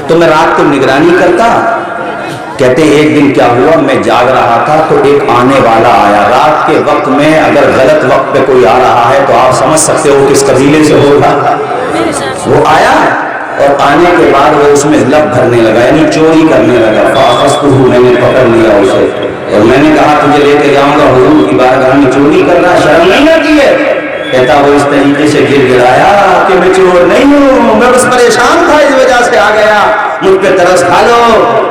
تو میں رات کو نگرانی کرتا. کہتے ہیں ایک دن کیا ہوا, میں جاگ رہا تھا تو ایک آنے والا آیا. رات کے وقت میں اگر غلط وقت پہ کوئی آ رہا ہے تو آپ سمجھ سکتے ہو کس قبیلے سے ہوگا. وہ آیا اور آنے کے بعد وہ اس میں لب بھرنے لگا, یعنی چوری کرنے لگا. فاخذتہ, میں نے پکڑ لیا اسے اور میں نے کہا تجھے لے کے جاؤں گا حضور کی بارگاہ میں, چوری کر رہا, شرم نہیں آتی ہے؟ کہتا وہ اس طریقے سے گر گرایا کہ میں چور نہیں ہوں, میں بس پریشان تھا, اس وجہ سے آ گیا, مجھ پہ ترس کھا لو,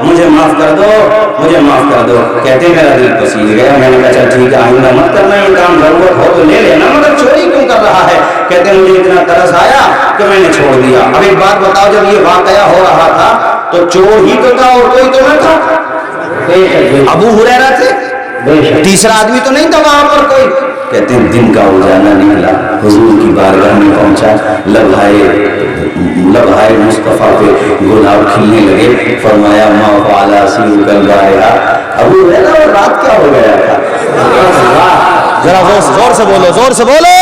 مجھے معاف کر دو, مجھے معاف کر دو. کہتے میرا دل پسیج گیا. میں نے کہا چل ٹھیک ہے, آئندہ مت کرنا, یہ کام ضرورت ہو تو لے لینا, مگر چوری کیوں کر رہا ہے؟ کہتے مجھے اتنا ترس آیا کہ میں نے چھوڑ دیا. اب ایک بات بتاؤ, جب یہ واقعہ ہو رہا تھا تو چور ہی تو تھا اور کوئی تو نہ تھا. ابو ہریرہ تھے, تیسرا آدمی تو نہیں تھا وہاں پر کوئی. کہتے ہیں دن کا اجالا نکلا, حضور کی بارگاہ میں پہنچا, لبھائے مصطفیٰ پہ گلاب کھلنے لگے. فرمایا ما فعل اسیرک البارحہ, ابو ہریرہ رات کیا ہو گیا تھا؟ ذرا زور سے بولو, زور سے بولو.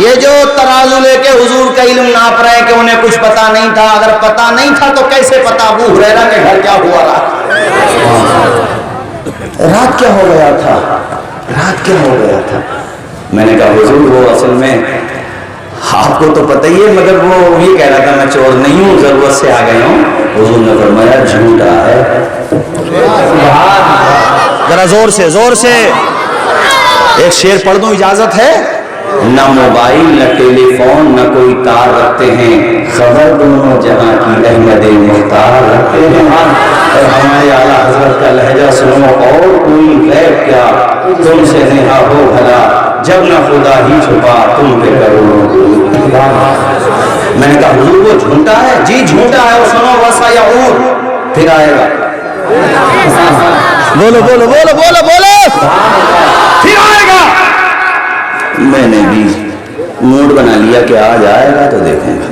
یہ جو ترازو لے کے حضور کا علم ناپ رہے کہ انہیں کچھ پتا نہیں تھا, اگر پتا نہیں تھا تو کیسے پتا ابو ہریرہ کے گھر کیا ہوا رات کیا ہو گیا تھا, رات کیا ہو گیا تھا؟ میں نے کہا حضور وہ اصل میں آپ کو تو پتہ ہی ہے, مگر وہ یہ کہہ رہا تھا میں چور نہیں ہوں, ضرورت سے آ گیا ہوں. حضور نے فرمایا جھوٹا ہے. ذرا زور سے, زور سے ایک شعر پڑھ دوں, اجازت ہے؟ نہ موبائل نہ ٹیلی فون نہ کوئی تار رکھتے ہیں, خبر دونوں جہاں کی احمد مختار رکھتے ہیں. اور ہمارے اعلیٰ حضرت کا لہجہ سنو, اور کوئی غیب کیا تم سے نہا ہو بھلا, جب نہ خدا ہی چھپا تم پہ کرو. میں نے کہا حضور وہ جھوٹا ہے؟ جی جھوٹا ہے. وہ سنو وسیعود, پھر آئے گا. بولو بولو بولو بولو بولو, پھر آئے گا. میں نے بھی موڈ بنا لیا کہ آ جائے گا تو دیکھیں گا.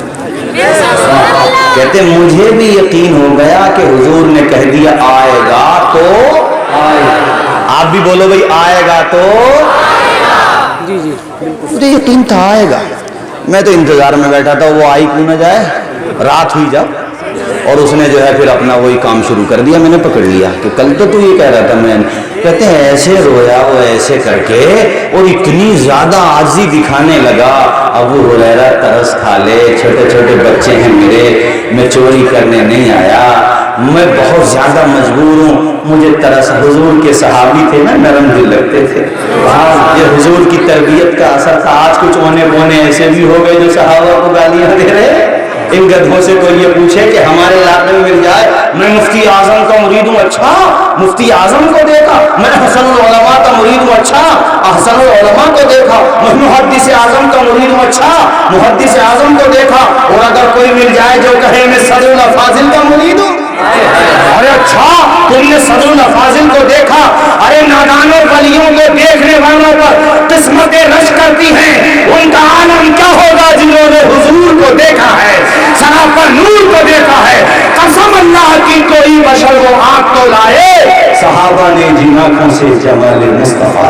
کہتے مجھے بھی یقین ہو گیا کہ حضور نے کہہ دیا آئے گا تو آئے گا. آپ بھی بولو بھائی آئے گا تو. جی جی مجھے یقین تھا آئے گا. میں تو انتظار میں بیٹھا تھا, وہ آئی کیوں نہ جائے. رات ہوئی جب, اور اس نے جو ہے پھر اپنا وہی کام شروع کر دیا. میں نے پکڑ لیا کہ کل تو یہ کہہ رہا تھا. میں کہتے ہیں ایسے رویا وہ ایسے کر کے, اور اتنی زیادہ عاجزی دکھانے لگا. ابو ہریرہ ترس کھا لے, چھوٹے چھوٹے بچے ہیں میرے, میں چوری کرنے نہیں آیا, میں بہت زیادہ مجبور ہوں, مجھے ترس. حضور کے صحابی تھے نا, نرم دل لگتے تھے. یہ حضور کی تربیت کا اثر تھا. آج کچھ اونے بونے ایسے بھی ہو گئے جو صحابہ کو گالیاں دے رہے. ان گدھوں سے کوئی یہ پوچھے کہ ہمارے علاقے میں مل جائے, میں مفتی اعظم کا مرید ہوں. اچھا مفتی اعظم کو دیکھا, میں حسن العلماء کا مرید ہوں. अच्छा, अहसनुल उलमा को देखा, मुहद्दिस आजम का मुरीद हूं अच्छा, मुहद्दिस आजम को देखा। और अगर कोई मिल जाए जो कहे मैं सदरुल फाजिल का मुरीद हूं, अरे अच्छा तुमने सदरुल फाजिल को देखा। अरे नादानों वलियों को देखने वालों पर किस्मतें रश करती हैं, उनका आलम क्या होगा जिन्होंने हुजूर को देखा है, सरापर नूर को देखा है। कसम अल्लाह की कोई बशर वो आंख तो लाए, सहाबा ने जी आंखों से जमाल मुस्तफा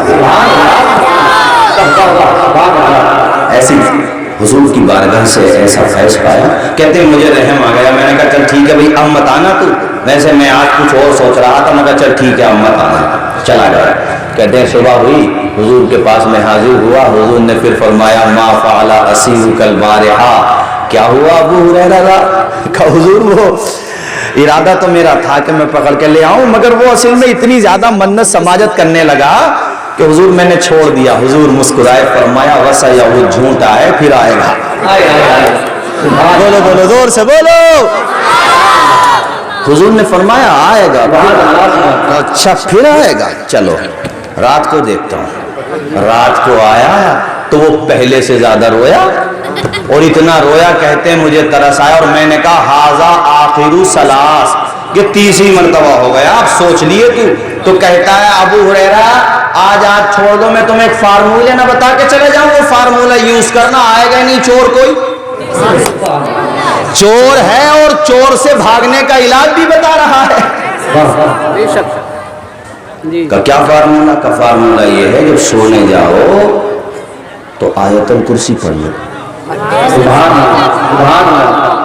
ऐसी हुजूर की बारगाह से ऐसा फैज पाया। कहते मुझे रहम आ गया। मैंने कहा चल ठीक है भाई अब मत आना तू, वैसे मैं आज कुछ और सोच रहा था। मैं कहा चल ठीक है अब मत आना, चला गया। कहते हैं सुबह हुई, हुजूर के पास में हाजिर हुआ। हुजूर ने फिर फरमाया मा फ़अला असीरु कल बारिहा, क्या हुआ अबू हुरैरा? कहा हुजूर वो इरादा तो मेरा था कि मैं पकड़ के ले आऊं, मगर वो असल में इतनी ज्यादा मन्नत समाजत करने लगा कि हुजूर मैंने छोड़ दिया। हुजूर मुस्कुराए, फरमाया वसा या वो झूठा है फिर आएगा। बोलो बोलो जोर से बोलो। हुजूर ने फरमाया आएगा। अच्छा फिर आएगा, चलो रात को देखता हूं। रात को आया तो वो पहले से ज्यादा रोया, और इतना रोया कहते हैं मुझे तरस आया। और मैंने कहा हाजा आखिरू सलास, ये तीसरी मर्तबा हो गया, आप सोच लिए तू। तो कहता है अबू हुरैरा आज छोड़ दो, मैं तुम्हें एक फार्मूला ना बता के चले जाऊं, वो फार्मूला यूज करना, आएगा नहीं चोर कोई। चोर है और चोर से भागने का इलाज भी बता रहा है। का क्या फार्मूला? का फार्मूला ये है जब सोने जाओ तो आयतुल कुर्सी पढ़ लो।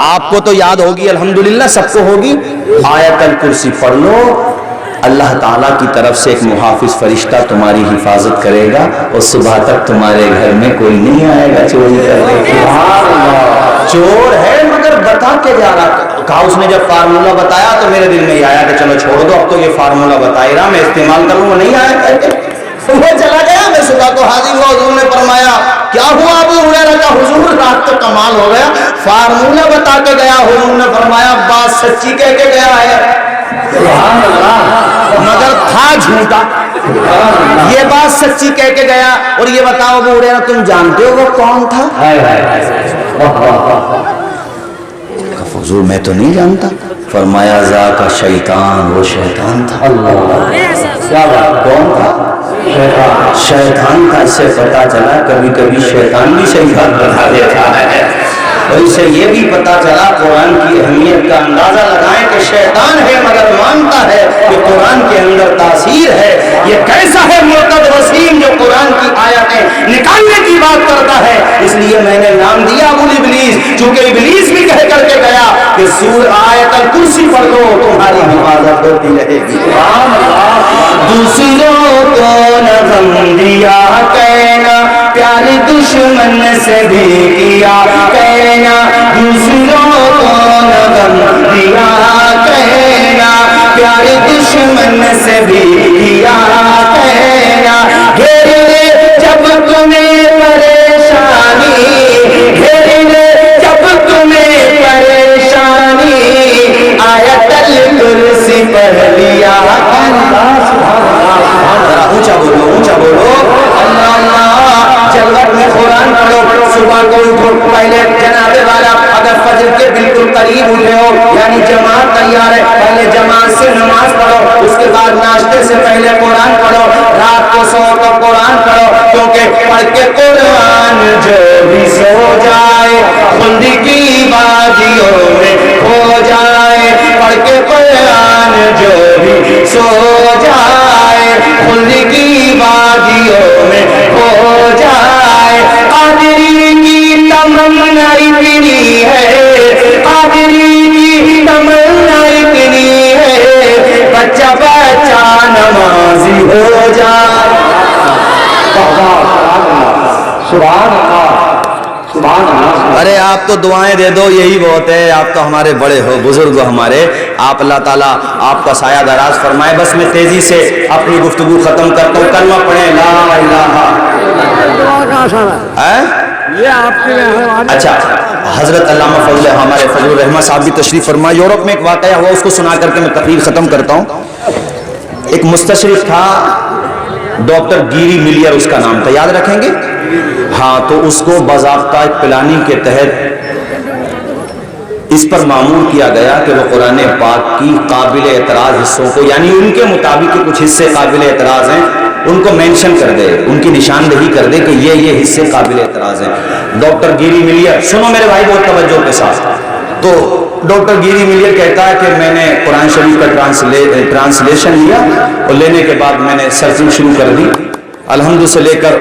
आपको तो याद होगी अल्हम्दुलिल्लाह, सबको होगी। आयतुल कुर्सी पढ़ लो, अल्लाह ताला की तरफ से एक मुहाफिज फरिश्ता तुम्हारी हिफाजत करेगा और सुबह तक तुम्हारे घर में कोई नहीं आएगा चोरी करने। चोर है मगर बता के जा रहा। कहा उसने जब फार्मूला बताया तो मेरे दिल में ही आया कि चलो छोड़ दो, अब तो ये फार्मूला बता ही रहा, मैं इस्तेमाल करूंगा। नहीं आया, वो चला गया। मैं सुबह को हाजिर हुआ, हुजूर ने फरमाया क्या हुआ अबू हुरैरा? का हुजूर रात तो कमाल हो गया, फार्मूला बता के गया। हुजूर ने फरमाया बात सच्ची कह के गया है मगर था झूठा। ये बात सच्ची कह के गया। और ये बताओ अबू हुरैरा तुम जानते हो वो कौन था? हुजूर मैं तो नहीं जानता। फरमाया जा का शैतान, वो शैतान था। कौन था? शैतान था। इससे पता चला कभी कभी शैतान भी सही बात बता देता है। और इससे ये भी पता चला कुरान की अहमियत का अंदाजा लगाएं कि शैतान है मगर मानता है कि कुरान के अंदर तासीर है। ये कैसा है मुर्तद वसीम जो कुरान की आयतें निकालने की बात करता है। इसलिए मैंने नाम दिया अबुल इब्लीस, चूंकि इब्लीस भी कह करके गया कि सूर आयतुल कुर्सी पढ़ लो तुम्हारी हिफाजत होती रहेगी। दूसरों को न गम दिया कहना, प्यार दुश्मन से भी किया कहना। दूसरों को न गम दिया कहना, प्यार दुश्मन से भी किया कहना। घेर ले जब तुम्हें परेशानी, घेर ले जब तुम्हें परेशानी, आयतुल कुर्सी पढ़ लिया। ऊंचा बोलो, ऊंचा बोलो। अल्लाह अल्लाह। जलवत में कुरान पढ़ो, सुबह को उठो, पहले जनाबे वाला अगर फजर के बिल्कुल करीब उठे हो यानी जमात तैयार है, पहले जमात से नमाज पढ़ो, उसके बाद नाश्ते से पहले कुरान पढ़ो, रात को सो तो कुरान पढ़ो, क्योंकि पढ़ के कुरान जो भी सो जाए खुदी की बाजियों में खो जाए। पढ़ के कुरान जो भी सो जाए खुदी की बाजियों में खो जाए। कादरी की तमन्ना इतनी है, कादरी की तमन्ना इतनी है, बच्चा बच्चा नमाजी हो जाए। अरे आप तो दुआएं दे दो यही बहुत है। आप तो हमारे बड़े हो, बुजुर्ग हो हमारे। आप अल्लाह ताला आपका साया दराज फरमाए। बस मैं तेजी से अपनी गुफ्तगू खत्म करता हूँ। कलमा पढ़े ला इलाहा। ये आपके अच्छा हजरत अल्लामा फजल हमारे फजलुर रहमान साहब भी तशरीफ फरमा। यूरोप में एक वाकया हुआ, उसको सुना करके मैं तकरीर खत्म करता हूँ। एक मुस्तशरिक था, डॉक्टर गिरी मिलियर उसका नाम था, याद रखेंगे? हाँ, तो उसको बाज़ाब्ता एक प्लानिंग के तहत इस पर मामूर किया गया कि वो कुरान पाक की काबिल एतराज़ हिस्सों को, यानी उनके मुताबिक कुछ हिस्से काबिल एतराज़ हैं, उनको मेंशन कर दे, उनकी निशानदही कर दे कि ये हिस्से काबिल एतराज़ हैं। डॉक्टर गिरी मिलियर, सुनो मेरे भाई बहुत तवज्जो के साथ, तो डॉक्टर गिरी मिलियर कहता है कि मैंने कुरान शरीफ का ट्रांसलेशन लिया और लेने के बाद मैंने सर्चिंग शुरू कर दी। अल्हम्दुलिल्लाह से लेकर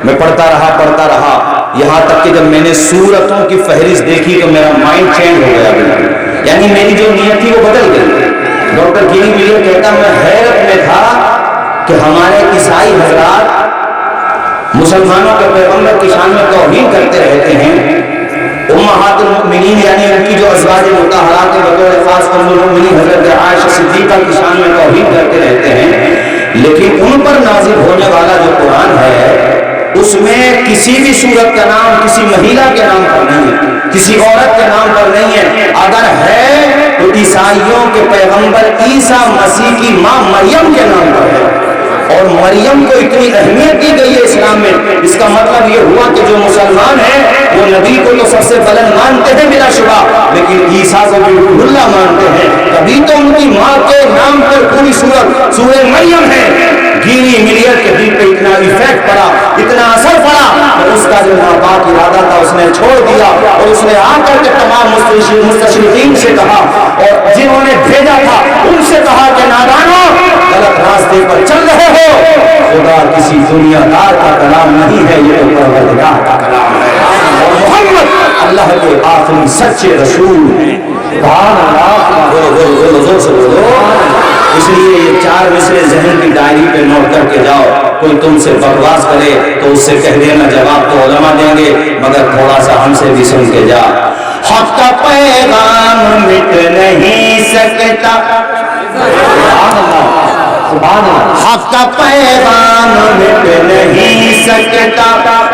मैं पढ़ता रहा, यहाँ तक कि जब मैंने सूरतों की फहरिस्त देखी तो मेरा माइंड चेंज हो गया बिल्कुल, यानी मेरी जो नीयत थी वो बदल गई। डॉक्टर गिरी मिलियर कहता मैं हैरत में था कि हमारे ईसाई हजरात मुसलमानों के पैगंबर की शान में तौहीन करते रहते हैं। उम्महातुल मुमिनीन यानी उनकी जो अज़वाज मुतहहरात के बतौर खास उम्मुल मुमिनीन हज़रत आयशा सिद्दीक़ा की शान में तौहीन करते रहते हैं, लेकिन उन पर नाज़िल होने वाला जो कुरान है उसमें किसी भी सूरत का नाम किसी महिला के नाम पर नहीं है, किसी औरत के नाम पर नहीं है। अगर है तो ईसाइयों के पैगंबर ईसा मसीह की मां मरियम के नाम पर है, और मरियम को इतनी अहमियत दी गई है इस्लाम में। इसका मतलब ये हुआ कि जो मुसलमान है वो नबी को तो सबसे बुलंद मानते हैं बिला शुबा, लेकिन ईसा को भी रूहुल्लाह मानते हैं। तभी तो उनकी माँ के नाम पर पूरी सूरह मरियम है। गिरी मिलियर के दिल पे इतना इफेक्ट पड़ा, इतना असर पड़ा, तो उसका जो नापाक इरादा था उसने छोड़ दिया और उसने आकर के तमाम मुस्तशरिकीन से कहा और जिन्होंने भेजा था उनसे कहा कि नादानो, गलत रास्ते पर चल रहे हो, खुदा किसी दुनियादार का कलाम नहीं है, ये तो परवरदिगार का कलाम है और मोहम्मद अल्लाह के आखिरी सच्चे रसूल हैं। बोलो जोर से बोलो। इसलिए ये 4 मिसरे ज़हन की डायरी पे नोट करके जाओ। कोई तुमसे बकवास करे तो उससे कह देना जवाब तो उलमा देंगे, मगर थोड़ा सा हमसे भी सुन के जा। हक़ का पैगाम मिट नहीं सकता, हक़ का पैगाम मिट नहीं सकता,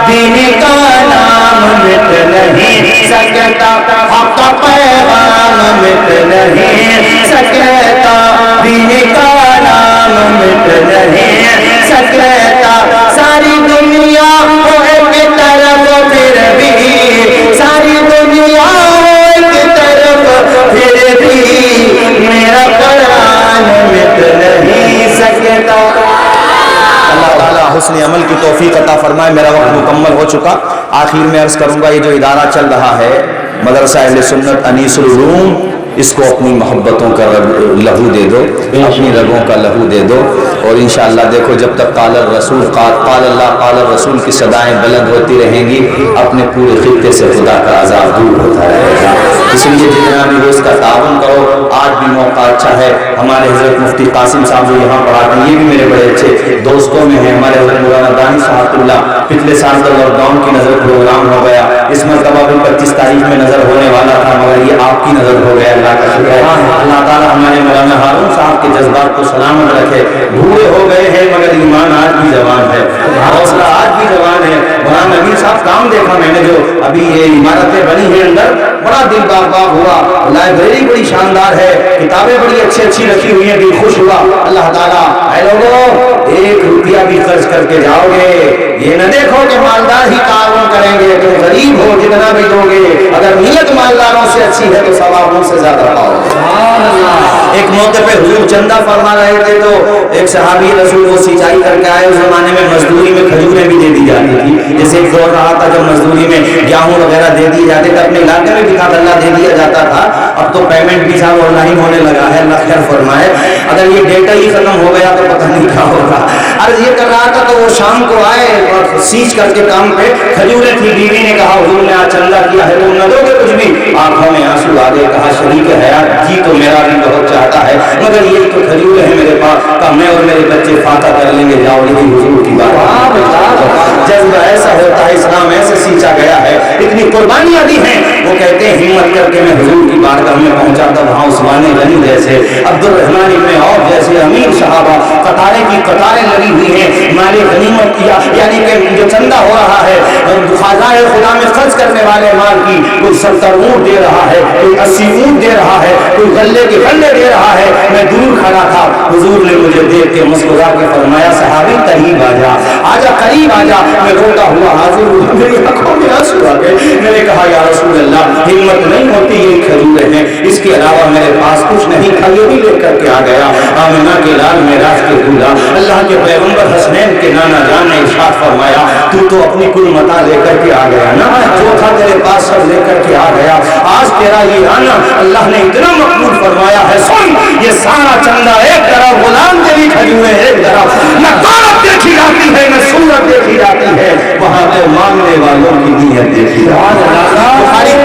दीन का नाम मिट नहीं सकता, हक़ का पैगाम मिट नहीं सकता, दीन का नाम मिट नहीं सकता। सारी दुनिया हो एक तरफ फिर भी, सारी दुनिया हो एक तरफ फिर भी, मेरा कुरान मिट नहीं सकता। अल्लाह ताला हुस्न अमल की तौफीक अता फरमाए। मेरा वक्त मुकम्मल हो चुका। आखिर में अर्ज़ करूँगा, ये जो इदारा चल रहा है मदरसा अहले सुन्नत अनीसुल उलूम, इसको अपनी मोहब्बतों का लहू दे दो, अपनी रगों का लहू दे दो, और इंशाअल्लाह देखो जब तक क़ाल रसूल क़ाल अल्लाह क़ाल रसूल की सदाएं बुलंद होती रहेंगी, अपने पूरे खित्ते से खुदा का अज़ाब दूर होता रहेगा। इसलिए जितना भी हो इसका तावन करो। आज भी मौका अच्छा है। हमारे हज़रत मुफ्ती कासिम साहब जो यहाँ पढ़ाते हैं, ये भी मेरे बड़े अच्छे दोस्तों में हैं। हमारे हज़रत मौलाना दानी साहबुल्लाह, पिछले साल का लॉकडाउन की नज़र प्रोग्राम हो गया, इस मरतबा भी 25 तारीख में नज़र होने वाला था, मगर ये आपकी नज़र हो गया। अल्लाह का शुक्र है। अल्लाह ताला हमारे मौलाना हारून साहब के जज्बात को सलामत रखे। बूढ़े हो गए हैं मगर ईमान आज भी जवान है, हौसला आज भी जवान है। मौलाना नबी साहब काम देखा मैंने, जो अभी ये इमारतें बनी है अंदर, बड़ा दिल बाग हुआ। लाइब्रेरी बड़ी शानदार है, किताबें बड़ी अच्छी अच्छी रखी हुई है, दिल खुश हुआ। अल्लाह ताला, ऐ लोगों, 1 रुपया भी खर्च करके जाओगे, ये न देखो कि मालदार ही ताउन करेंगे, तुम गरीब हो जितना भी दोगे, अगर नीयत मालदारों से अच्छी है तो सवाब उनसे ज्यादा पाओगे। एक मौके पे हुजूर चंदा फरमा रहे थे तो एक सहाबी रसूल वो सिंचाई करके आए। उस जमाने में मजदूरी में खजूरें भी दे दी जाती थी, जैसे एक दौर रहा था जब मजदूरी में गेहूं वगैरह दे दिए जाते थे, अपने इलाके में भी गल्ला दे दिया जाता था। अब तो पेमेंट भी साहब ऑनलाइन होने लगा है, अल्लाह खैर फरमाए। अगर ये डेटा ही खत्म हो गया तो पता नहीं क्या होगा। अर्ज ये कर रहा था तो वो शाम को आए और सींच करके काम पे खजूरें थी। बीवी ने कहा हुजूर ने आज चंदा किया है, तुम न दोगे कुछ भी? आंखों में आंसू आ गए। कहा शरीक हयात जी तो मेरा भी बहुत चाहता है, मगर ये तो खजूर है मेरे पास, का मैं और मेरे बच्चे फाका कर लेंगे। जाओ यही हुजूर की बात। जज्बा ऐसा होता है, इस्लाम ऐसे सींचा गया है, इतनी कुर्बानियां दी हैं। वो कहते हैं हिम्मत करके मैं हुजूर की बारगाह में पहुंचा था, वहां उस्मान गनी जैसे, अब्दुल रहमान इब्न औफ जैसे अमीर सहाबा कतारें की कतारें लगी हुई हैं। माल गनीमत यानी कि जो चंदा हो रहा है खाज़ाए खुदा में खर्च करने वाले माल की, कोई 70 ऊंट दे रहा है, कोई 80 ऊंट दे रहा है, कोई गल्ले के गल्ले दे रहा है। मैं दूर खड़ा था, हुजूर ने मुझे देख के मुस्कुरा के फरमाया सहाबी करीब आजा, आजा करीब आजा। मैं रोता हुआ हाजिर हुआ, मेरी आंखों में आंसू आ गए। मैंने कहा या रसूल अल्लाह, हिम्मत नहीं होती, ये खजूरें हैं, इसके अलावा मेरे पास कुछ नहीं था, ये भी लेकर के आ गया। आमिना के लाल मेराज के दूल्हा अल्लाह के पैगंबर हसनैन के नाना जान ने इरशाद फरमाया, तू तो अपनी कुल मता लेकर के आ गया ना, जो था तेरे पास सब लेकर के आ गया। आज तेरा ये आना अल्लाह ने इतना मकबूल फरमाया है। सुन, ये सारा चंदा एक तरफ, गुलाम तेरी खजूरें एक तरफ, न दौलत देखी जाती है न सूरत देखी जाती है, वहां पे मांगने वालों की नीयत देखी जाती है।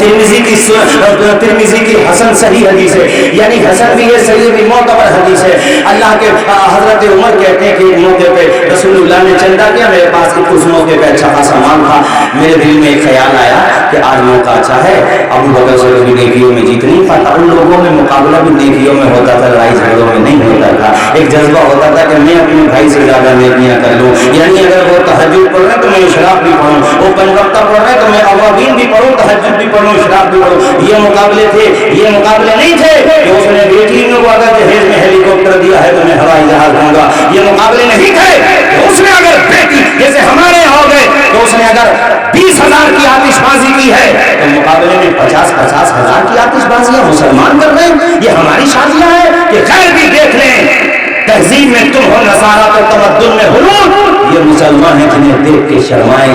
तिर्मिज़ी की हसन सही हदीस है, यानी हसन भी है, सही भी, मोतबर हदीस है। अल्लाह के हजरत उमर कहते हैं कि एक मौके पे रसूलुल्लाह ने चंदा किया, मेरे पास उस मौके पे अच्छा खासा माल था। मेरे दिल में एक ख्याल आया कि आज मौका अच्छा है, अबू बकर से भी नेकियों में जीत नहीं पाता, उन लोगों में मुकाबला भी नेकियों में होता था, लड़ाई झगड़ों में नहीं होता था। एक जज्बा होता था कि मैं अपने भाई से ज्यादा नेकियां कर लूं, यानी अगर वो तहज्जुद पढ़ रहे तो मैं इशराक भी पढ़ूं, वो पंजवक्ता पढ़ रहे तो मैं अवाबीन भी पढ़ूं, तहज्जुद भी पढ़ूं, इशराक भी पढ़ूं। ये मुकाबले थे, ये मुकाबले नहीं थे कि उसने बेटी को अगर जहेज में हेलीकॉप्टर दिया है तो मैं हवाई जहाज दूंगा। ये मुकाबले नहीं थे कि उसने अगर बेटी जैसे हमारे यहाँ हो गए तो उसने अगर 20,000 की आतिशबाजी की है तो मुकाबले में 50-50 हजार की आतिशबाजियां मुसलमान कर रहे हैं। ये हमारी शादियां हैं कि खैर भी देख लें, तहजीब में तुम हो नसारा तो तमद्दुन में हुलूल, ये मुसलमान है जिन्हें देख के शर्माए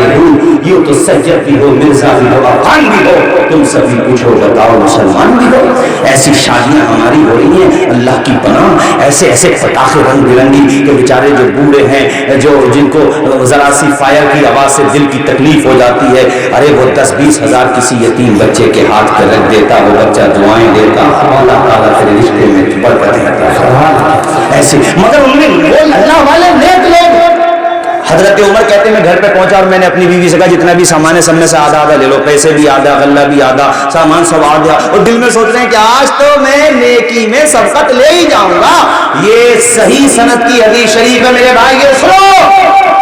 ये तो सज्जद भी हो, मिर्जा भी हो, अफगान भी हो, तुम सभी पूछो बताओ मुसलमान भी हो। ऐसी शादियां हमारी हो रही हैं, अल्लाह की पनाह। ऐसे ऐसे पटाखे रंग बिरंगी के बेचारे जो बूढ़े हैं, जो जिनको जरा सी फायर की आवाज से दिल की तकलीफ हो जाती है, अरे वो 10-20 हजार किसी यतीम बच्चे के हाथ पे रख देता, वो बच्चा दुआएं देता, अल्लाह ताला तेरे रिश्ते में बरकत देता। ऐसे मगर उनमें वो अल्लाह वाले नेक लोग। हजरत उमर कहते हैं मैं घर पे पहुंचा और मैंने अपनी बीवी से कहा जितना भी सामान है सब में से आधा आधा ले लो, पैसे भी आधा, गल्ला भी आधा, सामान सब आधा। और दिल में सोच रहे हैं कि आज तो मैं नेकी में सबकत ले ही जाऊंगा। ये सही सनद की हदीस शरीफ है मेरे भाई, ये सुनो।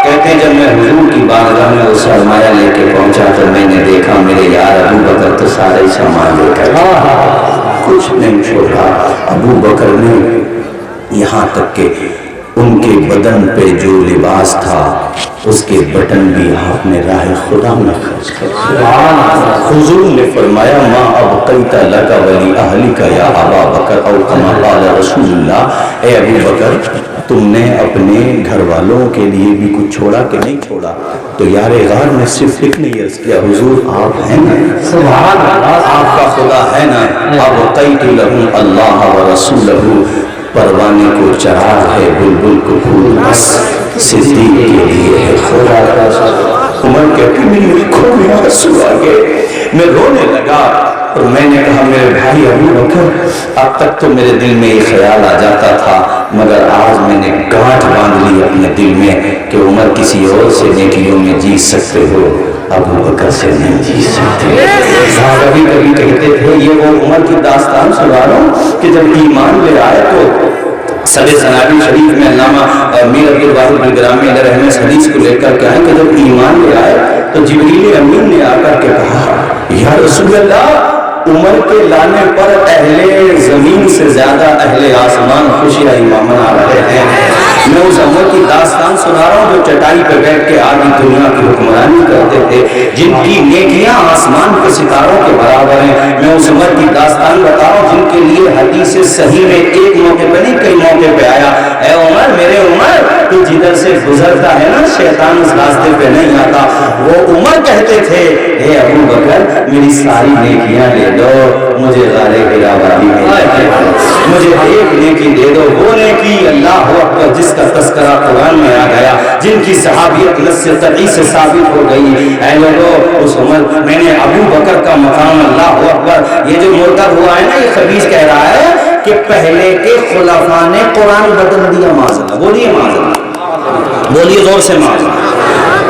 कहते हैं जब मैं हुजूर की बारगाह में वो सरमाया लेके पहुंचा तो मैंने देखा मेरे यार अबू बकर तो सारा ही सामान लेकर कुछ नहीं छोड़ा। अबू बकर ने यहाँ तक के उनके बदन पे जो लिबास था उसके बटन भी आपने राह खुदा में खर्च कर दिया। हुजूर ने फरमाया माँ अब कैता लका वली अहली का या अबा बकर और कमा काला रसूलुल्लाह, ए अबू बकर तुमने अपने घर वालों के लिए भी कुछ छोड़ा कि नहीं छोड़ा? तो यार गार में सिर्फ इतने अर्ज किया हुजूर आप हैं ना, सुभान अल्लाह, आपका खुदा है ना। अब कैतु लहू अल्लाह व रसूलहू, परवाने को चराग है बुलबुल को फूल बस सिद्दीक के लिए है खुदा का। उमर कहती मेरी आंखों में आंसू आ गए, मैं रोने लगा और मैंने कहा मेरे भाई अबू बकर अब तक तो मेरे दिल में ये ख्याल आ जाता था मगर आज मैंने गांठ बांध ली अपने दिल में कि उमर किसी और से नेकियों में जी सकते हो, अबू बकर से नहीं जी सकते। कभी कभी कहते थे ये वो उमर की दास्तान सुना रहा हूँ कि जब ईमान ले आए तो सदे सनाबी शरीफ में अल्लामा मीर अब्दुल वाहिद बिन ग्रामी अलैहि इस हदीस को लेकर के आए कि जब ईमान ले आए तो जिब्रील अमीन ने आकर के कहा या रसूल अल्लाह, उमर के लाने पर अहले जमीन से ज्यादा अहले आसमान खुशियां मना रहे हैं। मैं उस उमर की दास्तान सुना रहा हूँ जो चटाई पे बैठ के आधी दुनिया की हुक्मरानी करते थे, जिनकी नेकियां आसमान के सितारों के बराबर हैं। मैं उस उमर की दास्तान बता रहा हूँ जिनके लिए हदीस सही में एक मौके पे नहीं कई मौके पे आया, ऐ उमर मेरे उमर तू जिधर से गुजरता है ना शैतान उस रास्ते पे नहीं आता। वो उमर कहते थे हे अबू बकर मेरी सारी नेकियां ले दो, मुझे गारे गिरावादी मुझे एक नेकी दे दो, वो नेकी अल्लाह अकबर जिसका तस्करा कुरान में आ गया, जिनकी सहाबियत नस्यतई से साबित हो गई। ऐ लोगों उस उमर मैंने अबू बकर का मकाम अल्लाह अकबर, ये जो मुर्तद हुआ है ना ये खबीज कह रहा है कि पहले के खुलाफा ने कुरान बदल दिया। माज़अल्लाह बोलिए, माज़अल्लाह बोलिए जोर से, माज़अल्लाह।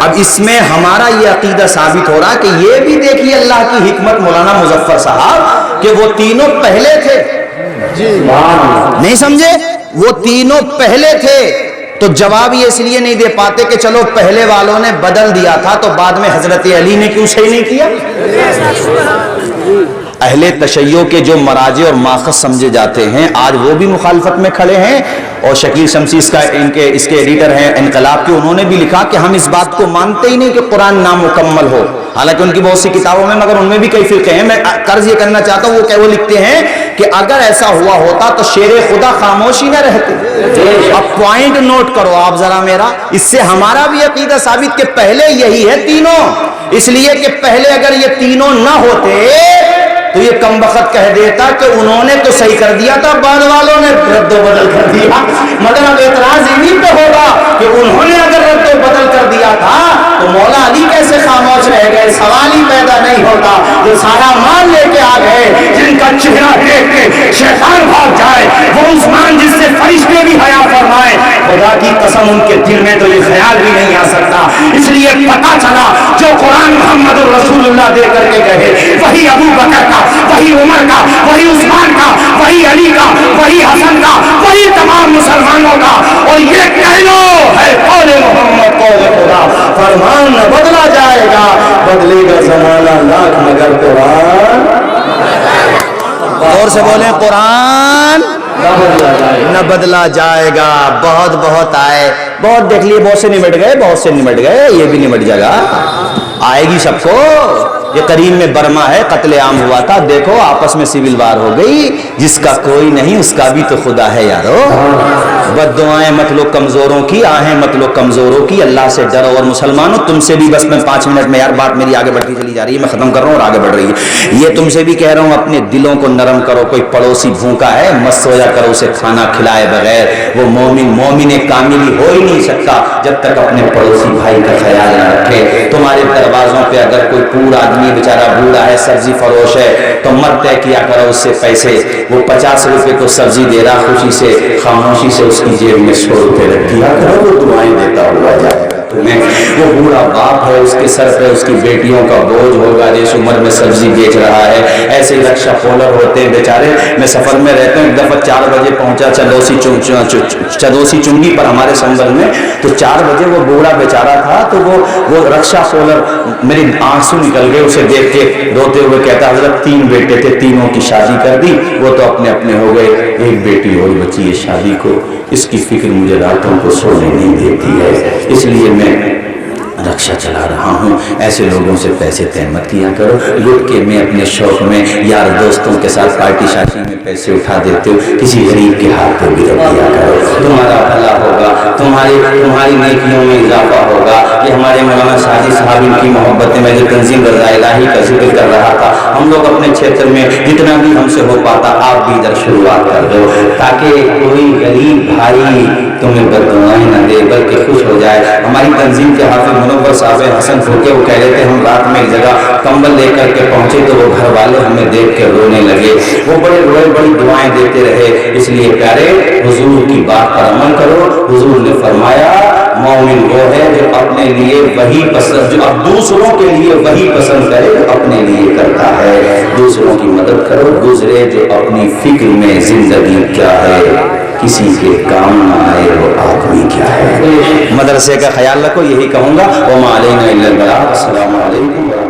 اب اس میں ہمارا یہ عقیدہ ثابت ہو رہا کہ یہ بھی دیکھیے اللہ کی حکمت مولانا مظفر صاحب کہ وہ تینوں پہلے تھے، نہیں سمجھے؟ وہ تینوں پہلے تھے، تو جواب یہ اس لیے نہیں دے پاتے کہ چلو پہلے والوں نے بدل دیا تھا تو بعد میں حضرت علی نے کیوں صحیح نہیں کیا؟ اہل تشیع کے جو مراجع اور ماخذ سمجھے جاتے ہیں آج وہ بھی مخالفت میں کھڑے ہیں، اور شکیل شمسی اس کے ایڈیٹر ہیں انقلاب کے، انہوں نے بھی لکھا کہ ہم اس بات کو مانتے ہی نہیں کہ قرآن نامکمل ہو، حالانکہ ان کی بہت سی کتابوں میں، مگر ان میں بھی کئی فرقے ہیں۔ میں قرض یہ کرنا چاہتا ہوں وہ لکھتے ہیں کہ اگر ایسا ہوا ہوتا تو شیر خدا خاموش ہی نہ رہتے۔ اب پوائنٹ نوٹ کرو آپ ذرا میرا، اس سے ہمارا بھی عقیدہ ثابت کہ پہلے یہی ہے تینوں، اس لیے کہ پہلے اگر یہ تینوں نہ ہوتے تو یہ کم بخت کہہ دیتا کہ انہوں نے تو صحیح کر دیا تھا، بعد والوں نے رد و بدل کر دیا۔ مگر اب اعتراض انہی پہ ہوگا کہ انہوں نے اگر رد و بدل کر دیا تھا تو مولا علی کیسے خاموش رہ گئے؟ سوال ہی پیدا نہیں ہوتا۔ جو سارا مال لے کے آ گئے، جن کا چہرہ دیکھ کے شیطان بھاگ جائے، وہ عثمان جس سے فرشتے بھی حیا فرمائے، خدا کی قسم ان کے دل میں تو یہ خیال بھی نہیں آ سکتا۔ اس لیے پتا چلا جو قرآن محمد رسول اللہ دے کر کے گئے وہی ابو بکر کا، وہی عمر کا، وہی عثمان کا، وہی علی کا، وہی حسن کا، وہی تمام مسلمانوں کا، اور یہ کہہ لو ہے قول محمد قول خدا، فرمان نہ بدلا جائے گا، بدلے گا زمانہ لاکھ مگر قرآن، اور سے بولیں قرآن نہ بدلا جائے گا۔ بہت بہت آئے، بہت دیکھ لیے، بہت سے نمٹ گئے، بہت سے نمٹ گئے، یہ بھی نمٹ جائے گا، آئے گی سب کو۔ یہ کریم میں برما ہے، قتل عام ہوا تھا، دیکھو آپس میں سول وار ہو گئی، جس کا کوئی نہیں اس کا بھی تو خدا ہے یارو۔ بد دعائیں مت لو کمزوروں کی، آہیں مت لو کمزوروں کی، اللہ سے ڈرو۔ اور مسلمانوں تم سے بھی، بس میں 5 منٹ میں، یار بات میری آگے بڑھتی چلی جا رہی ہے، میں ختم کر رہا ہوں اور آگے بڑھ رہی ہے، یہ تم سے بھی کہہ رہا ہوں اپنے دلوں کو نرم کرو۔ کوئی پڑوسی بھوکا ہے مت سویا کرو اسے کھانا کھلائے بغیر، وہ مومن کاملی ہو ہی نہیں سکتا جب تک اپنے پڑوسی بھائی کا خیال نہ رکھے۔ تمہارے دروازوں پہ اگر کوئی پورا آدمی بیچارہ بوڑھا ہے، سبزی فروش ہے، تو مت طے کیا کرو اس سے پیسے، وہ 50 روپے کو سبزی دے رہا، خوشی سے خاموشی سے اس کی جیب میں 100 روپے رکھ دیا کرو، وہ دعائیں دیتا ہوا جائے گا تمہیں۔ وہ بوڑھا باپ ہے، اس کے سر پہ اس کی بیٹیوں کا بوجھ ہوگا، جس عمر میں سبزی بیچ رہا ہے، ایسے رکشا پولر ہوتے ہیں بیچارے۔ میں سفر میں رہتا ہوں، ایک دفعہ 4 بجے پہنچا چدوسی چنگی پر ہمارے سنبل میں، تو 4 بجے وہ بوڑھا بیچارہ تھا، تو وہ رکشا پولر، میری آنسو نکل گئے اسے دیکھ کے، روتے ہوئے کہتا حضرت 3 بیٹے تھے، تینوں کی شادی کر دی، وہ تو اپنے اپنے ہو گئے، ایک بیٹی اور بچی ہے شادی کو، اس کی فکر مجھے راتوں کو سونے نہیں دیتی ہے، اس لیے میں رکشا چلا رہا ہوں۔ ایسے لوگوں سے پیسے طے مت کیا کرو، لٹ کے میں اپنے شوق میں یار دوستوں کے ساتھ پارٹی شارٹی میں پیسے اٹھا دیتے ہو، کسی غریب کے ہاتھ پہ بھی رکھ دیا کرو، تمہارا بھلا ہوگا، تمہاری نیکیوں میں اضافہ ہوگا۔ کہ ہمارے مولانا شاہی صاحب ان کی محبت میں جو تنظیم رضا الہی کا ذکر کر رہا تھا، ہم لوگ اپنے چھیتر میں جتنا بھی ہم سے ہو پاتا آپ بھی ادھر شروعات کر دو، تاکہ کوئی غریب بھائی تمہیں بددعائیں نہ دے بلکہ خوش ہو جائے۔ ہماری تنظیم کے حافظ منور صاحب حسن پھوکے وہ کہہ رہے تھے، ہم رات میں ایک جگہ کمبل لے کر کے پہنچے تو وہ گھر والے ہمیں دیکھ کے رونے لگے، وہ بڑے روئے، بڑی دعائیں دیتے رہے۔ اس لیے پیارے حضور کی بات پر عمل کرو۔ حضور نے فرمایا مومن وہ ہے جو اپنے لیے وہی پسند، جو اب دوسروں کے لیے وہی پسند کرے جو اپنے لیے کرتا ہے۔ دوسروں کی مدد کرو، گزرے جو اپنی فکر میں زندگی کیا ہے، کسی کے کام نہ آئے وہ آدمی کیا ہے۔ مدرسے کا خیال رکھو، یہی کہوں گا۔ وما علینا الا البلاغ۔ السلام علیکم۔